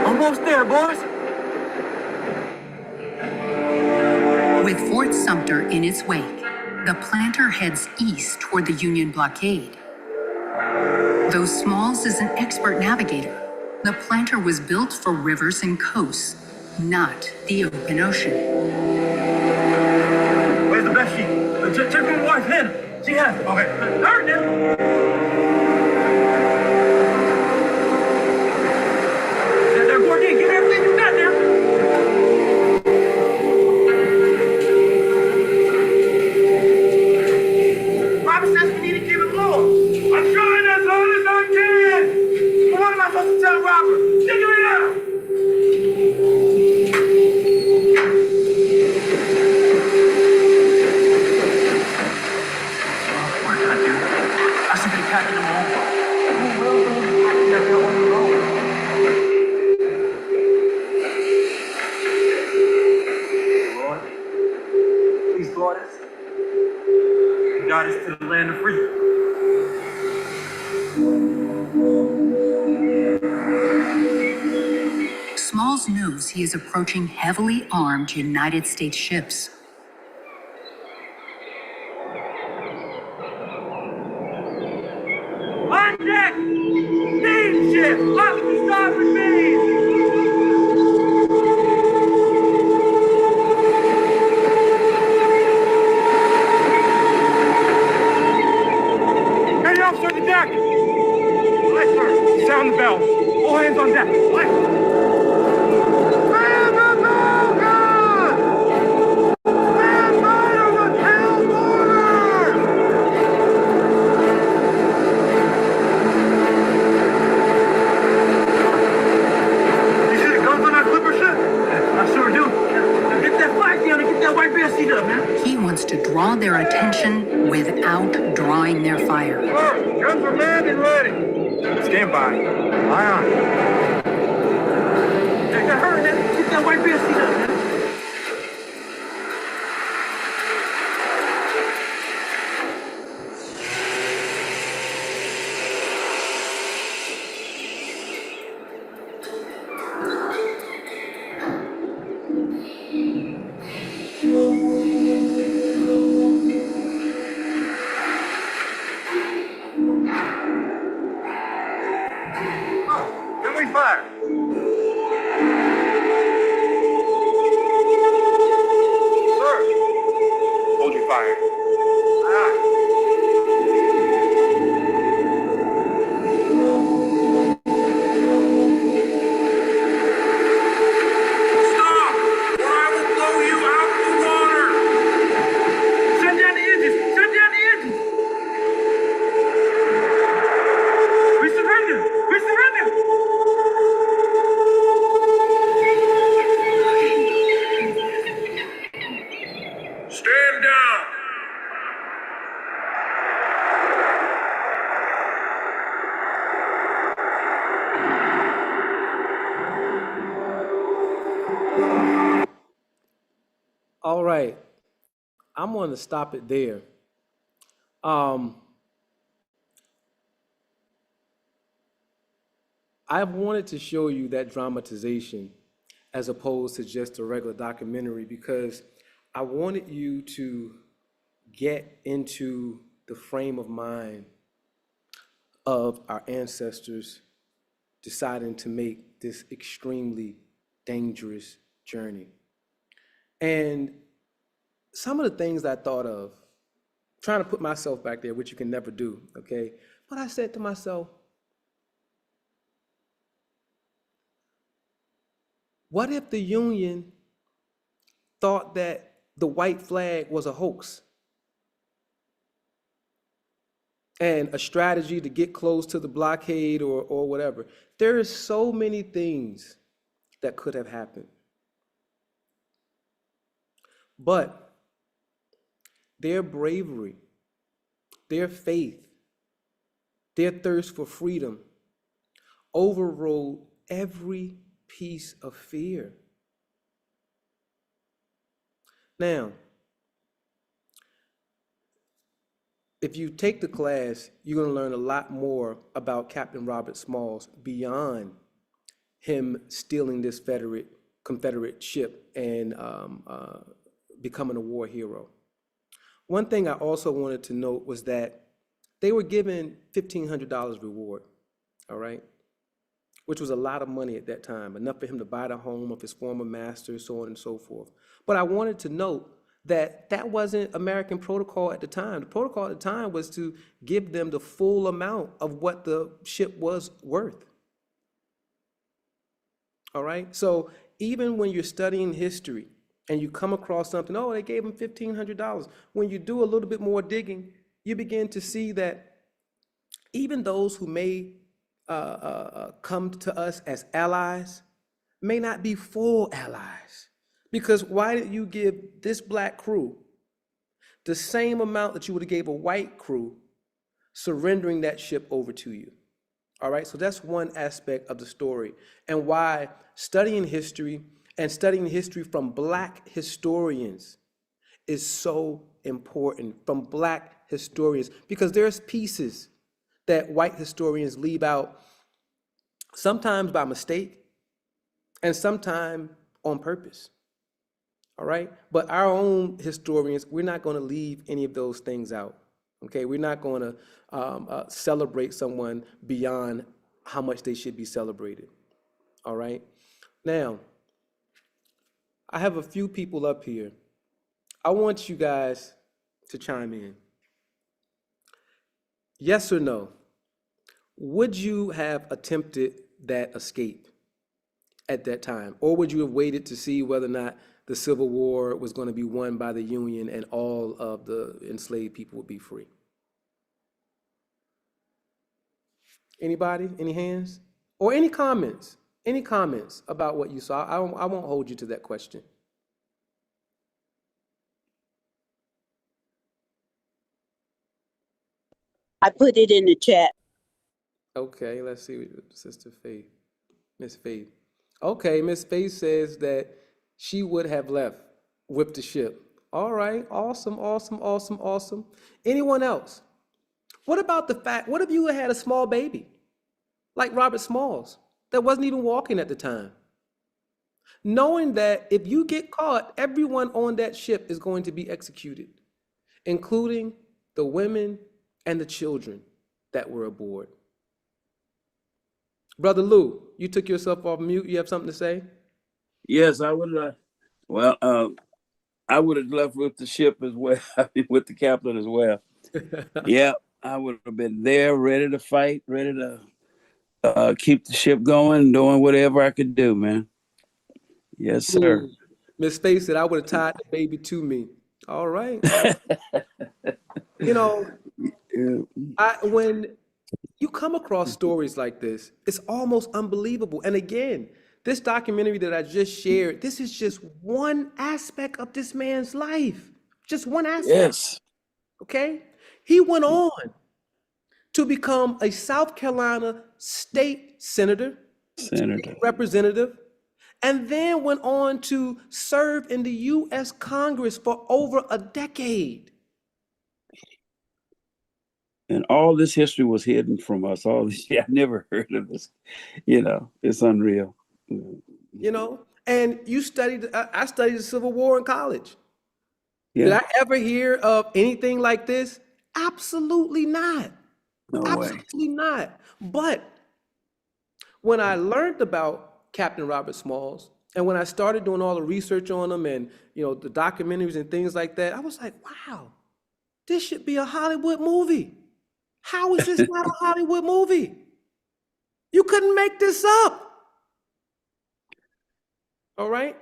Almost there, boys. With Fort Sumter in its wake, the planter heads east toward the Union blockade. Though Smalls is an expert navigator, the planter was built for rivers and coasts, not the open ocean. Where's the best sheet? Check my wife, Hannah. She has it. Okay. Hurry now. There, Gordon, get everything you got there. Robert says we need to keep it low. I'm trying as hard as I can. But what am I supposed to tell Robert? Figure it out. Got us to the land of freedom. Smalls knows he is approaching heavily armed United States ships. On deck! Steamship! Up to starboard beam! Hey, officer, the deck! Aye, sir. Sound the bell. All hands on deck. Aye. to draw their attention without drawing their fire. Sir, guns are manned and ready. Stand by. Aye, aye. Hey, hurry, man. Get that white bear seat up, man. Then we fire. Sir, hold your fire. Stop, or I will blow you out of the water. Shut down the engines. Shut down the engines. We surrender. We surrender. Stand down. All right, I'm going to stop it there. I wanted to show you that dramatization as opposed to just a regular documentary because I wanted you to get into the frame of mind of our ancestors deciding to make this extremely dangerous journey. And some of the things I thought of, trying to put myself back there, which you can never do, okay? But I said to myself, what if the Union thought that the white flag was a hoax and a strategy to get close to the blockade or whatever? There are so many things that could have happened. But their bravery, their faith, their thirst for freedom overrode every piece of fear. Now, if you take the class, you're going to learn a lot more about Captain Robert Smalls beyond him stealing this Confederate ship and becoming a war hero. One thing I also wanted to note was that they were given $1,500 reward, all right? Which was a lot of money at that time, enough for him to buy the home of his former master, so on and so forth. But I wanted to note that that wasn't American protocol at the time. The protocol at the time was to give them the full amount of what the ship was worth. All right? So even when you're studying history and you come across something, oh, they gave him $1,500. When you do a little bit more digging, you begin to see that even those who may come to us as allies may not be full allies. Because why did you give this black crew the same amount that you would have gave a white crew surrendering that ship over to you? All right, so that's one aspect of the story and why studying history and studying history from black historians is so important, from black historians, because there's pieces that white historians leave out, sometimes by mistake and sometimes on purpose. All right, but our own historians, we're not going to leave any of those things out. Okay, we're not going to celebrate someone beyond how much they should be celebrated. All right, now I have a few people up here. I want you guys to chime in. Yes or no? Would you have attempted that escape at that time? Or would you have waited to see whether or not the Civil War was going to be won by the Union and all of the enslaved people would be free? Anybody? Any hands? Or any comments? Any comments about what you saw? I won't hold you to that question. I put it in the chat. Okay, let's see what Sister Faith, Miss Faith. Okay, Miss Faith says that she would have left with the ship. All right, awesome, awesome, awesome, awesome. Anyone else? What about the fact, what if you had a small baby, like Robert Smalls, that wasn't even walking at the time? Knowing that if you get caught, everyone on that ship is going to be executed, including the women and the children that were aboard. Brother Lou, you took yourself off mute. You have something to say? Yes, I would. Well, I would have left with the ship as well, with the captain as well. Yeah, I would have been there, ready to fight, ready to keep the ship going, doing whatever I could do, man. Yes, sir. Miss Faith said I would have tied the baby to me. All right. All right. You know, when you come across stories like this, it's almost unbelievable. And again, this documentary that I just shared, this is just one aspect of this man's life. Just one aspect. Yes. Okay? He went on to become a South Carolina state senator, state representative, and then went on to serve in the U.S. Congress for over a decade. And all this history was hidden from us. All this, I never heard of this. You know, it's unreal. You know, and you studied, I studied the Civil War in college. Yeah. Did I ever hear of anything like this? Absolutely not. No way. Absolutely not. But when I learned about Captain Robert Smalls, and when I started doing all the research on him and, you know, the documentaries and things like that, I was like, wow, this should be a Hollywood movie. How is this not a Hollywood movie? You couldn't make this up. All right?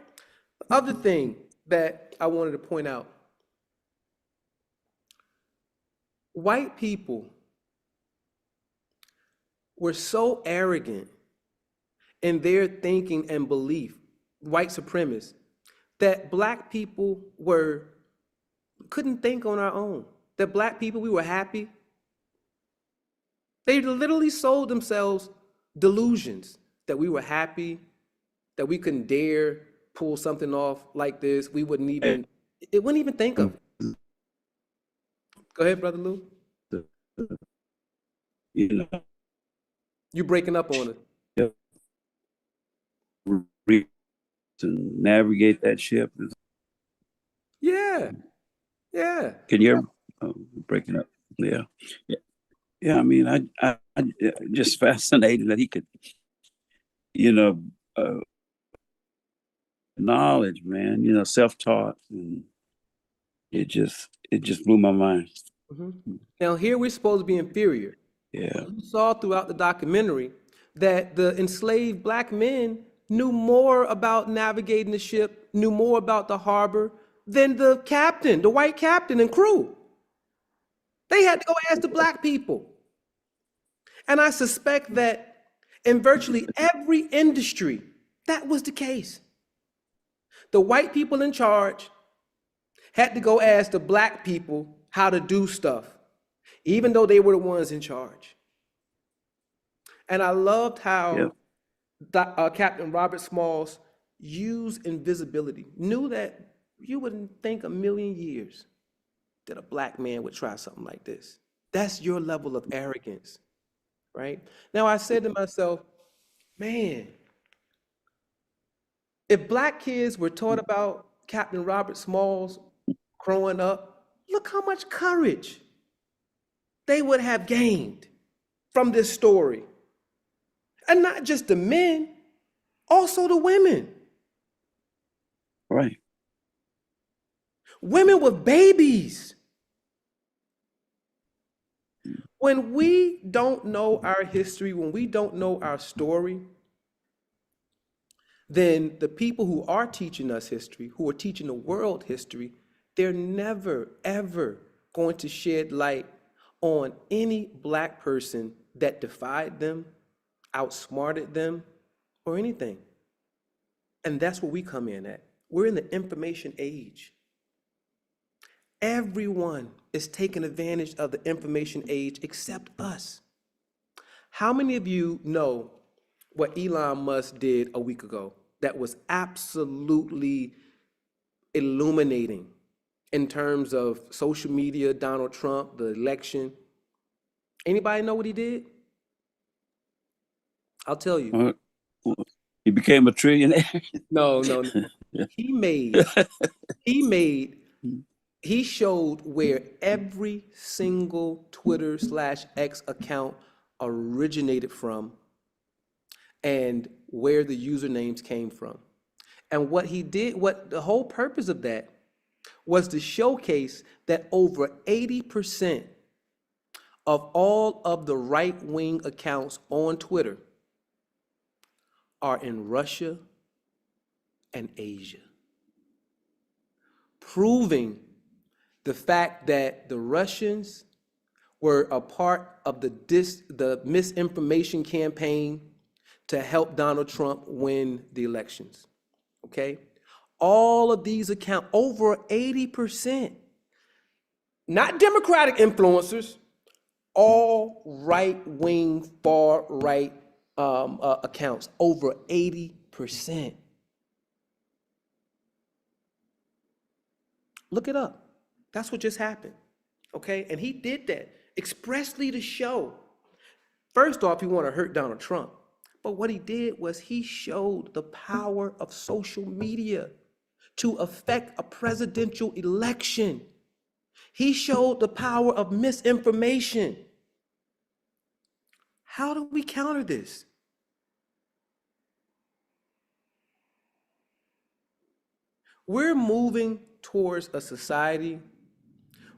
The other thing that I wanted to point out, white people were so arrogant in their thinking and belief, white supremacists, that black people couldn't think on our own. That black people, we were happy. They literally sold themselves delusions that we were happy, that we couldn't dare pull something off like this. We wouldn't even, it wouldn't even think of it. Go ahead, Brother Lou. You know, you breaking up on it. To navigate that ship. Yeah. Yeah. Can you hear breaking up? Yeah. Yeah, I mean, I just fascinated that he could, you know, knowledge, man, you know, self-taught, and it just blew my mind. Mm-hmm. Now here we're supposed to be inferior. Yeah. You saw throughout the documentary that the enslaved black men knew more about navigating the ship, knew more about the harbor than the captain, the white captain and crew. They had to go ask the black people. And I suspect that in virtually every industry, that was the case. The white people in charge had to go ask the black people how to do stuff, even though they were the ones in charge. And I loved how Captain Robert Smalls used invisibility, knew that you wouldn't think a million years that a black man would try something like this. That's your level of arrogance, right? Now I said to myself, man, if black kids were taught about Captain Robert Smalls growing up, look how much courage they would have gained from this story. And not just the men, also the women. Right. Women with babies. When we don't know our history, when we don't know our story, then the people who are teaching us history, who are teaching the world history, they're never, ever going to shed light on any black person that defied them, outsmarted them, or anything. And that's where we come in at. We're in the information age. Everyone is taking advantage of the information age except us. How many of you know what Elon Musk did a week ago that was absolutely illuminating in terms of social media, Donald Trump, the election? Anybody know what he did? I'll tell you. He became a trillionaire. No. He showed where every single Twitter/X account originated from and where the usernames came from. And what he did, what the whole purpose of that was to showcase that over 80% of all of the right-wing accounts on Twitter are in Russia and Asia, proving the fact that the Russians were a part of the misinformation campaign to help Donald Trump win the elections, okay? All of these accounts, over 80%, not Democratic influencers, all right-wing, far-right accounts, over 80%. Look it up. That's what just happened, okay? And he did that expressly to show, first off, he wanted to hurt Donald Trump. But what he did was he showed the power of social media to affect a presidential election. He showed the power of misinformation. How do we counter this? We're moving towards a society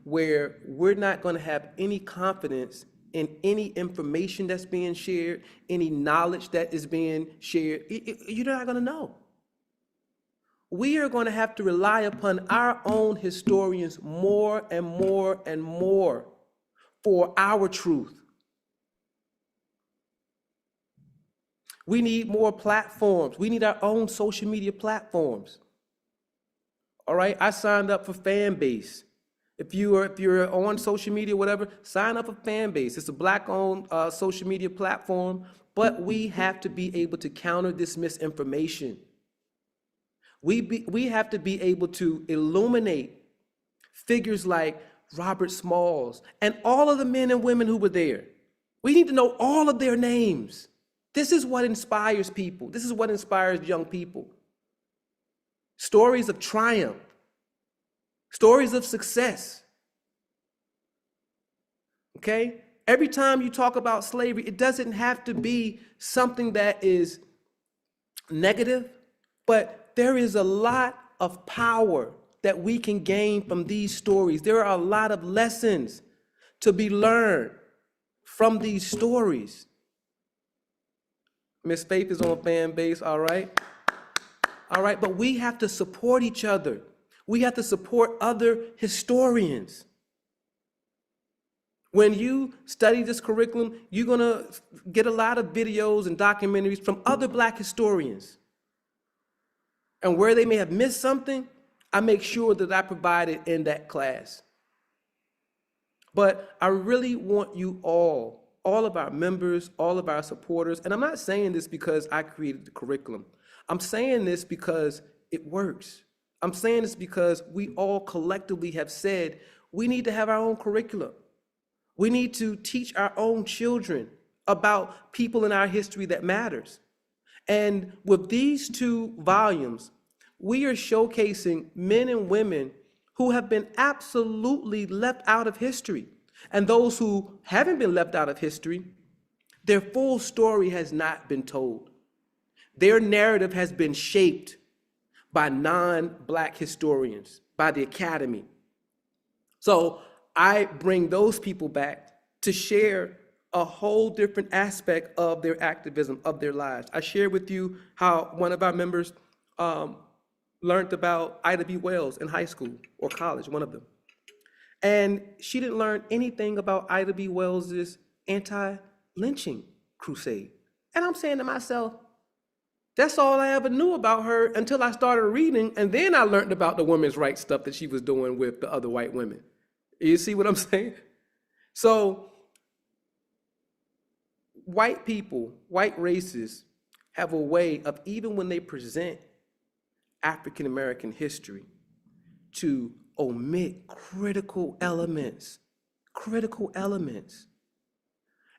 where we're not going to have any confidence in any information that's being shared, any knowledge that is being shared. You're not going to know. We are going to have to rely upon our own historians more and more and more for our truth. We need more platforms. We need our own social media platforms. All right, I signed up for Fanbase. If you're on social media, whatever, sign up for Fanbase. It's a Black-owned social media platform, but we have to be able to counter this misinformation. We have to be able to illuminate figures like Robert Smalls and all of the men and women who were there. We need to know all of their names. This is what inspires people. This is what inspires young people. Stories of triumph, stories of success. Okay? Every time you talk about slavery, it doesn't have to be something that is negative, but there is a lot of power that we can gain from these stories. There are a lot of lessons to be learned from these stories. Miss Faith is on Fanbase, all right? All right, but we have to support each other. We have to support other historians. When you study this curriculum, you're gonna get a lot of videos and documentaries from other Black historians. And where they may have missed something, I make sure that I provide it in that class. But I really want you all of our members, all of our supporters, and I'm not saying this because I created the curriculum. I'm saying this because it works. I'm saying this because we all collectively have said we need to have our own curriculum. We need to teach our own children about people in our history that matters. And with these 2 volumes, we are showcasing men and women who have been absolutely left out of history. And those who haven't been left out of history, their full story has not been told. Their narrative has been shaped by non-Black historians, by the Academy. So I bring those people back to share a whole different aspect of their activism, of their lives. I shared with you how one of our members learned about Ida B. Wells in high school or college, one of them. And she didn't learn anything about Ida B. Wells's anti-lynching crusade. And I'm saying to myself, That's all I ever knew about her until I started reading, and then I learned about the women's rights stuff that she was doing with the other white women. You see what I'm saying? So white people, white races have a way of, even when they present African American history, to omit critical elements,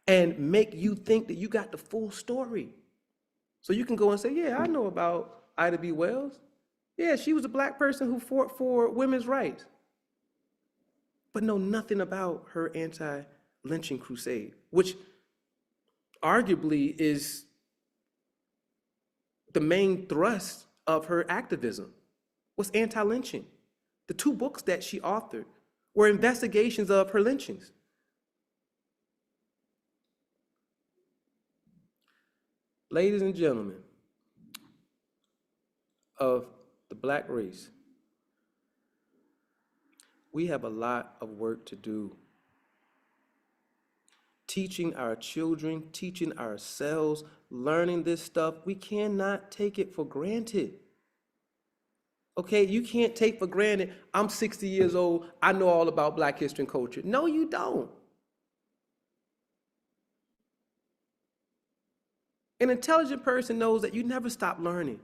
and make you think that you got the full story. So you can go and say, yeah, I know about Ida B. Wells. Yeah, she was a black person who fought for women's rights, but know nothing about her anti-lynching crusade, which arguably is the main thrust of her activism, was anti-lynching. The 2 books that she authored were investigations of her lynchings. Ladies and gentlemen of the black race, we have a lot of work to do. Teaching our children, teaching ourselves, learning this stuff, we cannot take it for granted. Okay, you can't take for granted, I'm 60 years old, I know all about Black history and culture. No, you don't. An intelligent person knows that you never stop learning.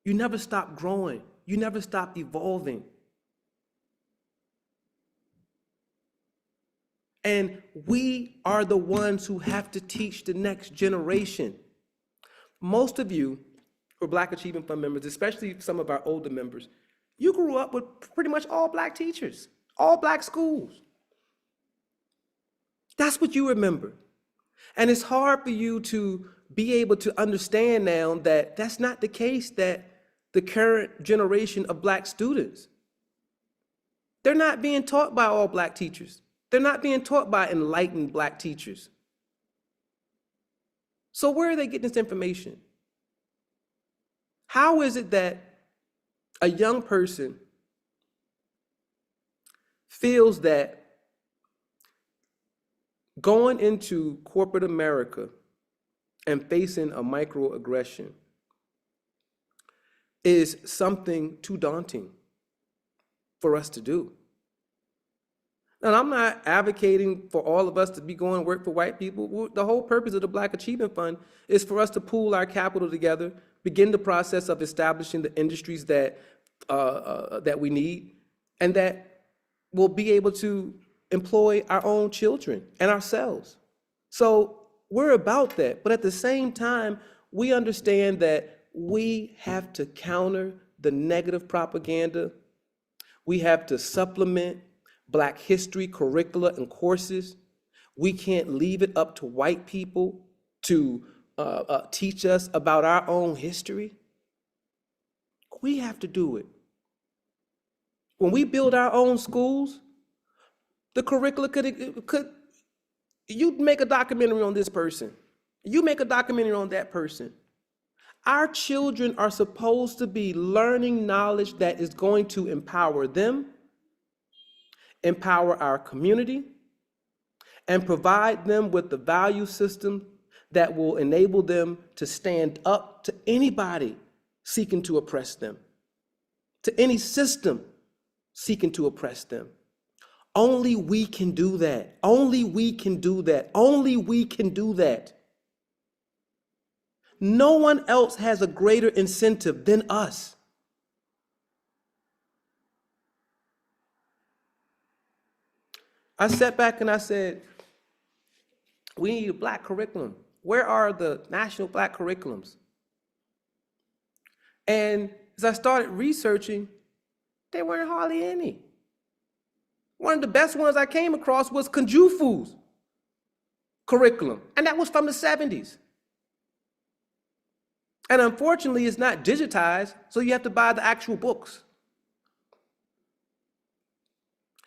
You never stop growing. You never stop evolving. And we are the ones who have to teach the next generation. Most of you who are Black Achievement Fund members, especially some of our older members, you grew up with pretty much all Black teachers, all Black schools. That's what you remember. And it's hard for you to be able to understand now that that's not the case, that the current generation of Black students, they're not being taught by all Black teachers. They're not being taught by enlightened Black teachers. So where are they getting this information? How is it that a young person feels that going into corporate America and facing a microaggression is something too daunting for us to do? And I'm not advocating for all of us to be going to work for white people. The whole purpose of the Black Achievement Fund is for us to pool our capital together, begin the process of establishing the industries that we need, and that we'll be able to employ our own children and ourselves. So we're about that. But at the same time, we understand that we have to counter the negative propaganda. We have to supplement Black history curricula and courses. We can't leave it up to white people to teach us about our own history. We have to do it. When we build our own schools, the curricula could you make a documentary on this person, you make a documentary on that person. Our children are supposed to be learning knowledge that is going to empower them, empower our community, and provide them with the value system that will enable them to stand up to anybody seeking to oppress them, to any system seeking to oppress them. Only we can do that. Only we can do that. Only we can do that. No one else has a greater incentive than us. I sat back and I said, we need a Black curriculum. Where are the national Black curriculums? And as I started researching, there weren't hardly any. One of the best ones I came across was Kunjufu's curriculum, and that was from the 70s. And unfortunately, it's not digitized, so you have to buy the actual books.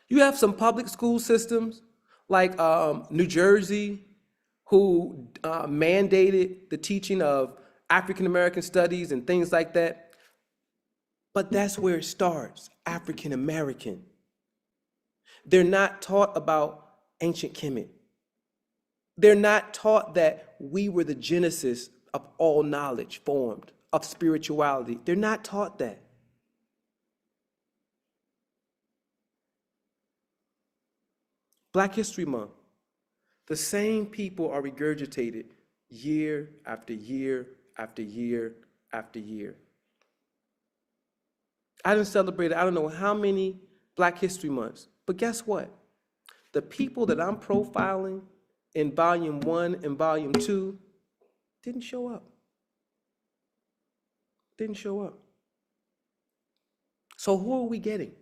You have some public school systems like New Jersey, who mandated the teaching of African American studies and things like that. But that's where it starts, African American. They're not taught about ancient Kemet. They're not taught that we were the genesis of all knowledge formed of spirituality. They're not taught that. Black History Month, the same people are regurgitated year after year after year after year. I done celebrated I don't know how many Black History Months, but guess what? The people that I'm profiling in volume 1 and volume 2 didn't show up. Didn't show up. So who are we getting?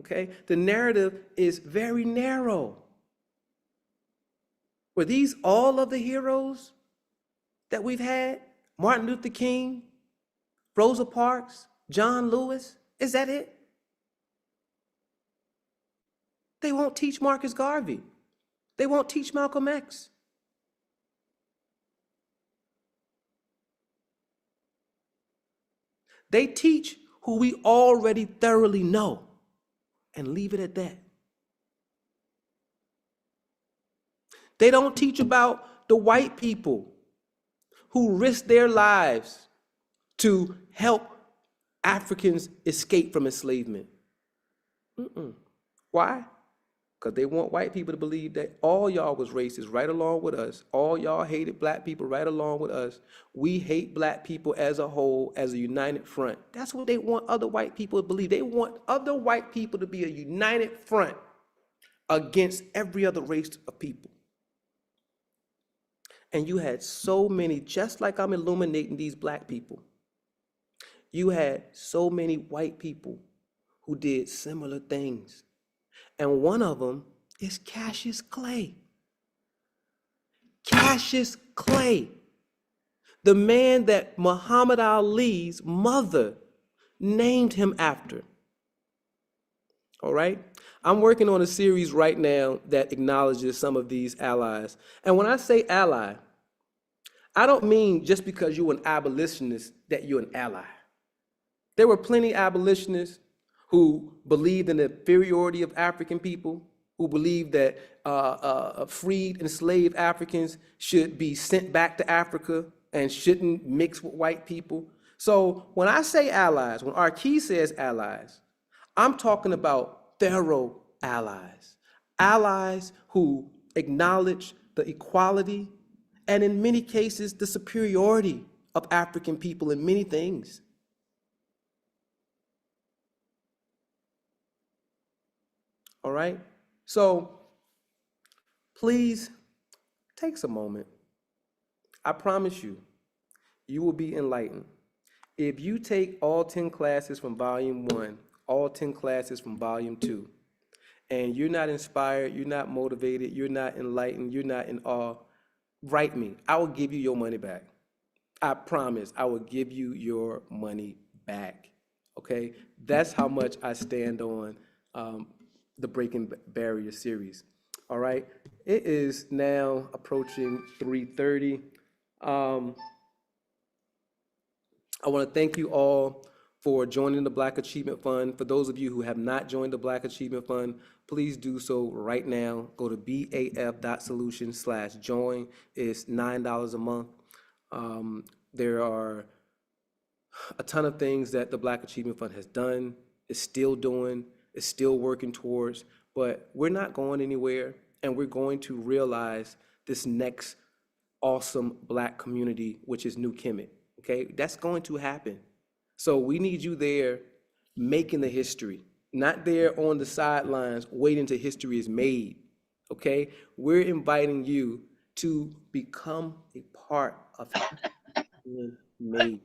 Okay, the narrative is very narrow. Were these all of the heroes that we've had? Martin Luther King, Rosa Parks, John Lewis? Is that it? They won't teach Marcus Garvey. They won't teach Malcolm X. They teach who we already thoroughly know and leave it at that. They don't teach about the white people who risked their lives to help Africans escape from enslavement. Why? Because they want white people to believe that all y'all was racist right along with us. All y'all hated black people right along with us. We hate black people as a whole, as a united front. That's what they want other white people to believe. They want other white people to be a united front against every other race of people. And you had so many, just like I'm illuminating these black people, you had so many white people who did similar things. And one of them is Cassius Clay. Cassius Clay, the man that Muhammad Ali's mother named him after. All right? I'm working on a series right now that acknowledges some of these allies. And when I say ally, I don't mean just because you're an abolitionist that you're an ally. There were plenty of abolitionists who believed in the inferiority of African people, who believed that freed, enslaved Africans should be sent back to Africa and shouldn't mix with white people. So when I say allies, when Arquis says allies, I'm talking about thorough allies. Allies who acknowledge the equality and in many cases the superiority of African people in many things. All right? So please take a moment. I promise you, you will be enlightened. If you take all 10 classes from volume 1, all 10 classes from volume 2, and you're not inspired, you're not motivated, you're not enlightened, you're not in awe, write me. I will give you your money back. I promise I will give you your money back. Okay? That's how much I stand on the Breaking Barrier series. All right, it is now approaching 3:30. I want to thank you all for joining the Black Achievement Fund. For those of you who have not joined the Black Achievement Fund, please do so right now. Go to baf.solutions/join. It's $9 a month. There are a ton of things that the Black Achievement Fund has done, is still doing, is still working towards, but we're not going anywhere, and we're going to realize this next awesome Black community, which is New Kemet, okay? That's going to happen. So we need you there making the history, not there on the sidelines waiting till history is made, okay? We're inviting you to become a part of being made.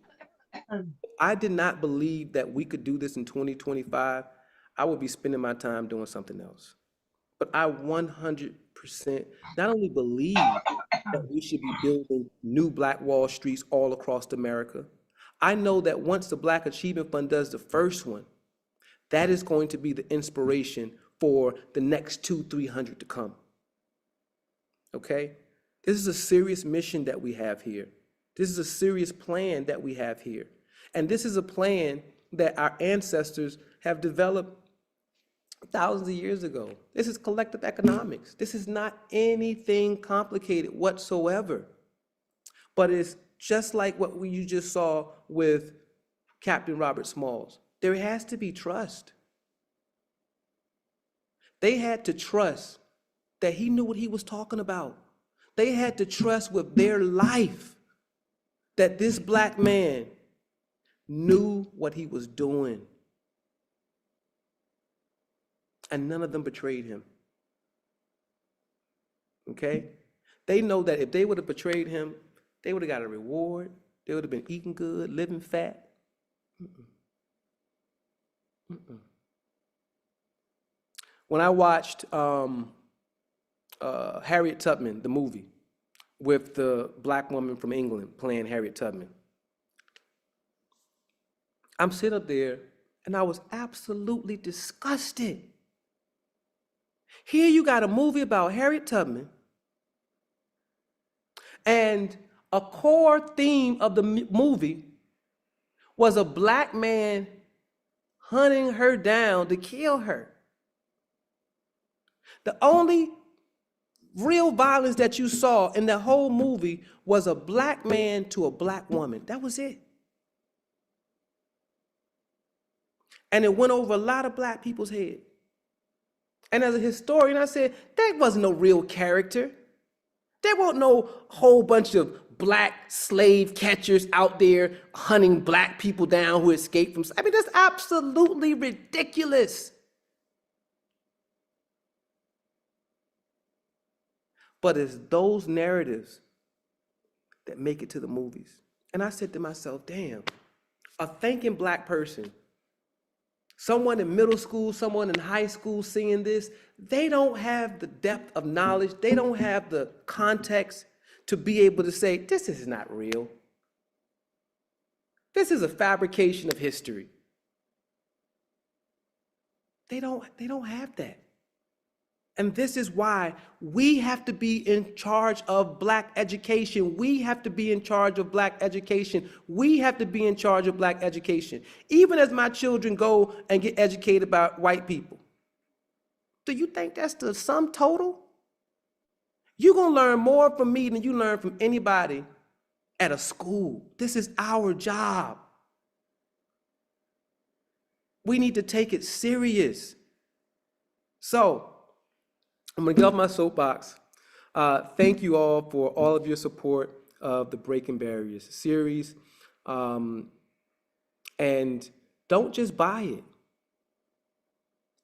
I did not believe that we could do this in 2025. I would be spending my time doing something else. But I 100% not only believe that we should be building new Black Wall Streets all across America, I know that once the Black Achievement Fund does the first one, that is going to be the inspiration for the next 200-300 to come. Okay? This is a serious mission that we have here. This is a serious plan that we have here. And this is a plan that our ancestors have developed thousands of years ago. This is collective economics. This is not anything complicated whatsoever. But it's just like what you just saw with Captain Robert Smalls. There has to be trust. They had to trust that he knew what he was talking about. They had to trust with their life that this black man knew what he was doing. And none of them betrayed him. Okay? They know that if they would have betrayed him, they would have got a reward. They would have been eating good, living fat. When I watched Harriet Tubman, the movie, with the black woman from England playing Harriet Tubman, I'm sitting up there and I was absolutely disgusted. Here you got a movie about Harriet Tubman, and a core theme of the movie was a black man hunting her down to kill her. The only real violence that you saw in the whole movie was a black man to a black woman. That was it. And it went over a lot of black people's head. And as a historian, I said, there wasn't no real character. There wasn't no whole bunch of black slave catchers out there hunting black people down who escaped from. I mean, that's absolutely ridiculous. But it's those narratives that make it to the movies. And I said to myself, damn, a thinking black person, someone in middle school, someone in high school seeing this, they don't have the depth of knowledge, they don't have the context to be able to say, this is not real. This is a fabrication of history. They don't have that. And this is why we have to be in charge of black education. We have to be in charge of black education. We have to be in charge of black education. Even as my children go and get educated by white people. Do you think that's the sum total? You're going to learn more from me than you learn from anybody at a school. This is our job. We need to take it serious. So, I'm going to get off my soapbox. Thank you all for all of your support of the Breaking Barriers series. And don't just buy it.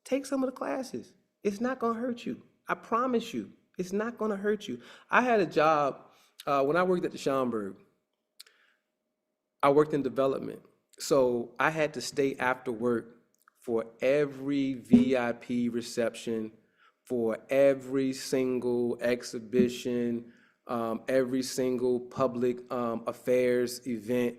Take some of the classes. It's not going to hurt you. I promise you, it's not going to hurt you. I had a job when I worked at the Schomburg. I worked in development. So I had to stay after work for every VIP reception, for every single exhibition, every single public affairs event,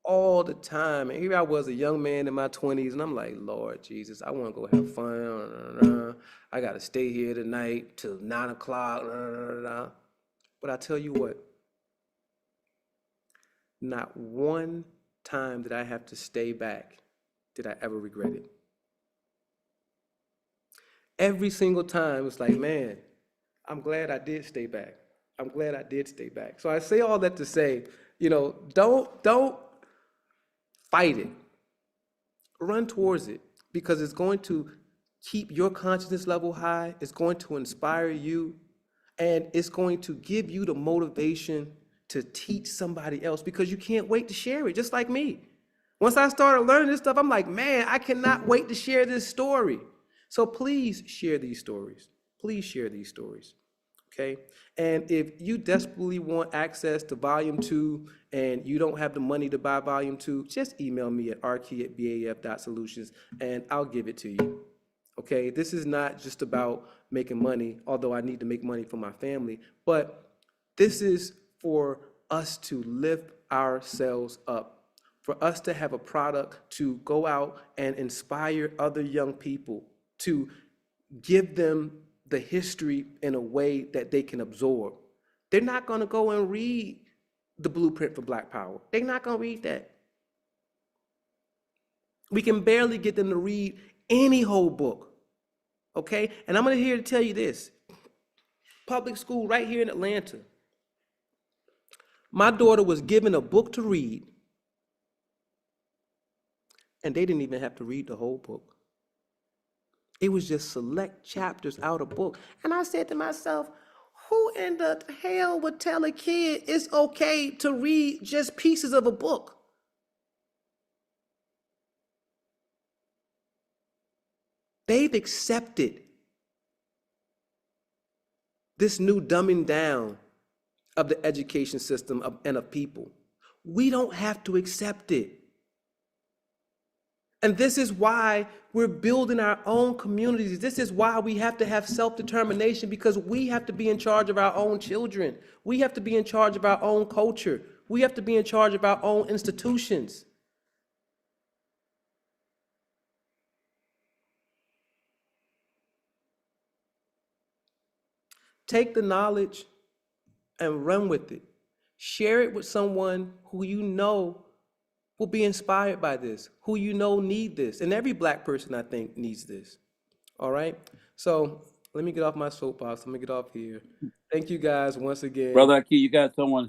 all the time. And here I was, a young man in my 20s, and I'm like, Lord Jesus, I want to go have fun. I got to stay here tonight till 9 o'clock. But I tell you what, not one time did I have to stay back did I ever regret it. Every single time, it's like, man, I'm glad I did stay back. I'm glad I did stay back. So I say all that to say, don't fight it. Run towards it, because it's going to keep your consciousness level high. It's going to inspire you, and it's going to give you the motivation to teach somebody else, because you can't wait to share it, just like me. Once I started learning this stuff, I'm like, man, I cannot wait to share this story. So please share these stories. Please share these stories, okay? And if you desperately want access to volume 2 and you don't have the money to buy volume 2, just email me at rkey@baf.solutions and I'll give it to you, okay? This is not just about making money, although I need to make money for my family, but this is for us to lift ourselves up, for us to have a product to go out and inspire other young people, to give them the history in a way that they can absorb. They're not going to go and read the Blueprint for Black Power. They're not going to read that. We can barely get them to read any whole book, okay? And I'm here to tell you this. Public school right here in Atlanta, My daughter was given a book to read, and they didn't even have to read the whole book. It was just select chapters out of book. And I said to myself, who in the hell would tell a kid it's okay to read just pieces of a book? They've accepted this new dumbing down of the education system and of people. We don't have to accept it. And this is why we're building our own communities. This is why we have to have self-determination, because we have to be in charge of our own children. We have to be in charge of our own culture. We have to be in charge of our own institutions. Take the knowledge and run with it. Share it with someone who you know will be inspired by this, who you know need this. And every Black person, I think, needs this. All right? So let me get off my soapbox. Let me get off here. Thank you guys once again. Brother Aki, you got someone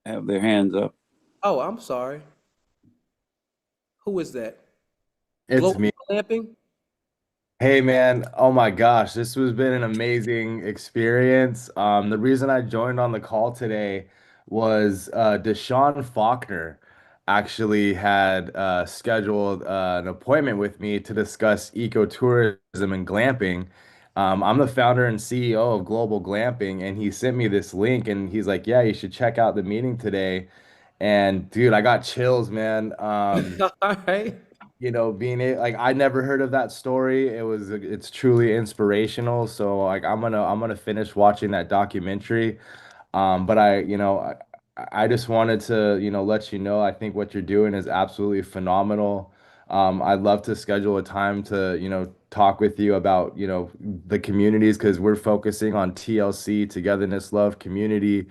have their hands up. Oh, I'm sorry. Who is that? It's Global me. Glamping? Hey man, oh my gosh, this has been an amazing experience. The reason I joined on the call today was Deshaun Faulkner actually had scheduled an appointment with me to discuss ecotourism and glamping. I'm the founder and CEO of Global Glamping, and he sent me this link, and he's like, "Yeah, you should check out the meeting today." And dude, I got chills, man. All right. You know, like I never heard of that story. It's truly inspirational. So like I'm gonna finish watching that documentary. But I just wanted to, let you know I think what you're doing is absolutely phenomenal. I'd love to schedule a time to, talk with you about, the communities because we're focusing on TLC, togetherness, love, community,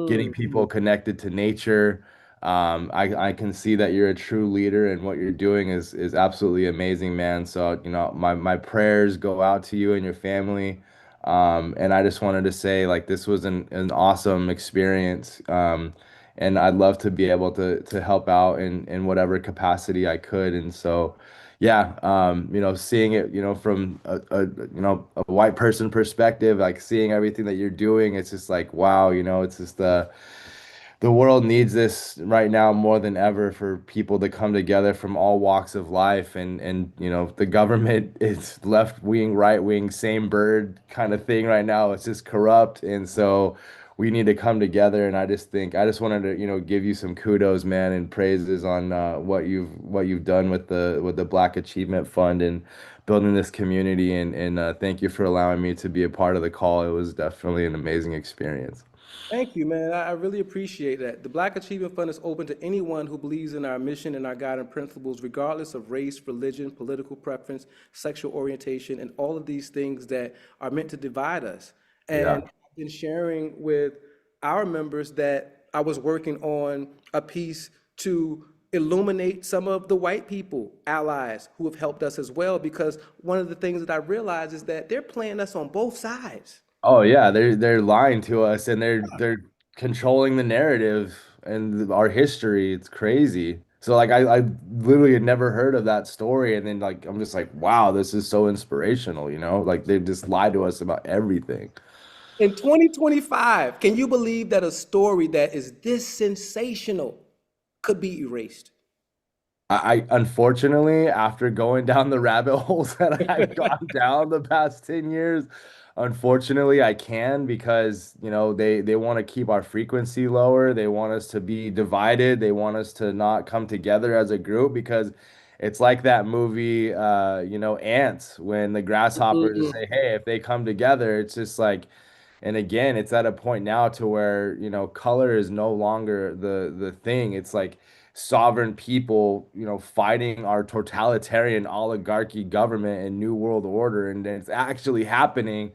getting people connected to nature. I can see that you're a true leader and what you're doing is absolutely amazing, man. So, my prayers go out to you and your family. And I just wanted to say, like, this was an awesome experience. And I'd love to be able to help out in whatever capacity I could. And so, yeah, seeing it, from a white person perspective, like seeing everything that you're doing, it's just like, wow, it's just the world needs this right now more than ever for people to come together from all walks of life and the government is left wing, right wing, same bird kind of thing right now. It's just corrupt, and so we need to come together. And I just wanted to give you some kudos, man, and praises on what you've done with the Black Achievement Fund and building this community. And thank you for allowing me to be a part of the call. It was definitely an amazing experience. Thank you, man. I really appreciate that. The Black Achievement Fund is open to anyone who believes in our mission and our guiding principles, regardless of race, religion, political preference, sexual orientation, and all of these things that are meant to divide us. And Yeah. I've been sharing with our members that I was working on a piece to illuminate some of the white people, allies, who have helped us as well, because one of the things that I realized is that they're playing us on both sides. Oh yeah, they're lying to us and they're controlling the narrative and our history. It's crazy. So like I literally had never heard of that story, and then like I'm just like, wow, this is so inspirational, Like they just lied to us about everything. In 2025, can you believe that a story that is this sensational could be erased? I unfortunately, after going down the rabbit holes that I've gone down the past 10 years, unfortunately I can because, they want to keep our frequency lower. They want us to be divided. They want us to not come together as a group because it's like that movie, Ants, when the grasshoppers say, hey, if they come together, it's just like, and again, it's at a point now to where, color is no longer the thing. It's like sovereign people, fighting our totalitarian oligarchy government and new world order. And it's actually happening.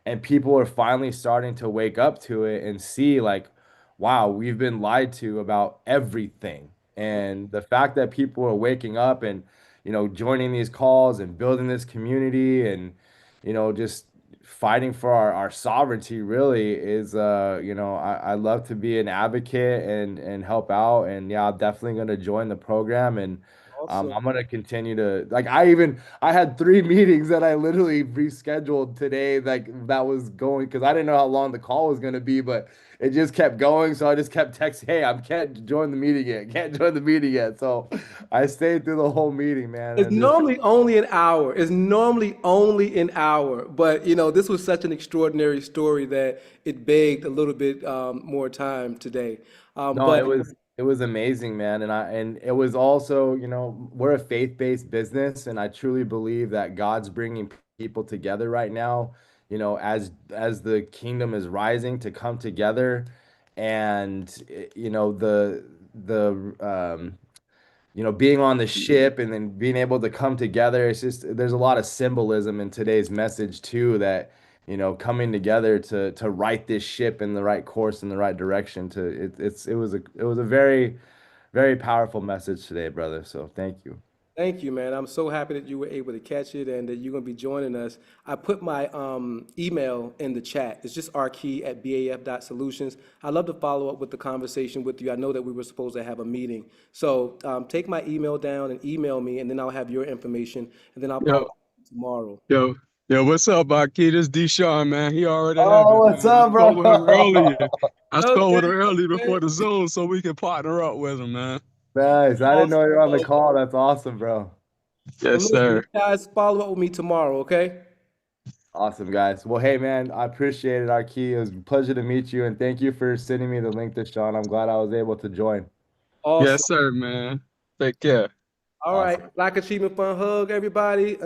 And people are finally starting to wake up to it and see like, wow, we've been lied to about everything. And the fact that people are waking up and, joining these calls and building this community and, just fighting for our sovereignty really is I love to be an advocate and help out, and yeah, I'm definitely going to join the program, and Awesome. I'm going to continue to like I had 3 meetings that I literally rescheduled today, like that was going because I didn't know how long the call was going to be, but it just kept going, so I just kept texting, hey, I can't join the meeting yet, can't join the meeting yet. So I stayed through the whole meeting, man, It's and just normally only an hour. It's normally only an hour, but this was such an extraordinary story that it begged a little bit more time today. no, it was amazing, man. And it was also, we're a faith-based business, and I truly believe that God's bringing people together right now, as the kingdom is rising to come together, and being on the ship and then being able to come together. It's just there's a lot of symbolism in today's message too, that coming together to right this ship in the right course in the right direction. It was a very, very powerful message today, brother. So thank you. Thank you, man. I'm so happy that you were able to catch it and that you're going to be joining us. I put my email in the chat. It's just rkey@baf.solutions. I'd love to follow up with the conversation with you. I know that we were supposed to have a meeting. So take my email down and email me, and then I'll have your information, and then I'll Yo, follow up tomorrow. yo, what's up, Aki? This D-Sean, man. He already have Oh, it, what's man. I up, spoke with him bro? earlier. I spoke with Okay, him earlier okay. before the Zoom so we can partner up with him, man. Nice. I didn't know you Awesome, were on the awesome. call. That's awesome, bro. Well, Yes, listen, you sir. guys follow up with me tomorrow, okay? Awesome, guys. Well, hey, man, I appreciate it, Arki. It was a pleasure to meet you, and thank you for sending me the link to Sean. I'm glad I was able to join. Awesome. Yes, sir, man. Take care. All Awesome. right, Black Achievement Fund hug, everybody.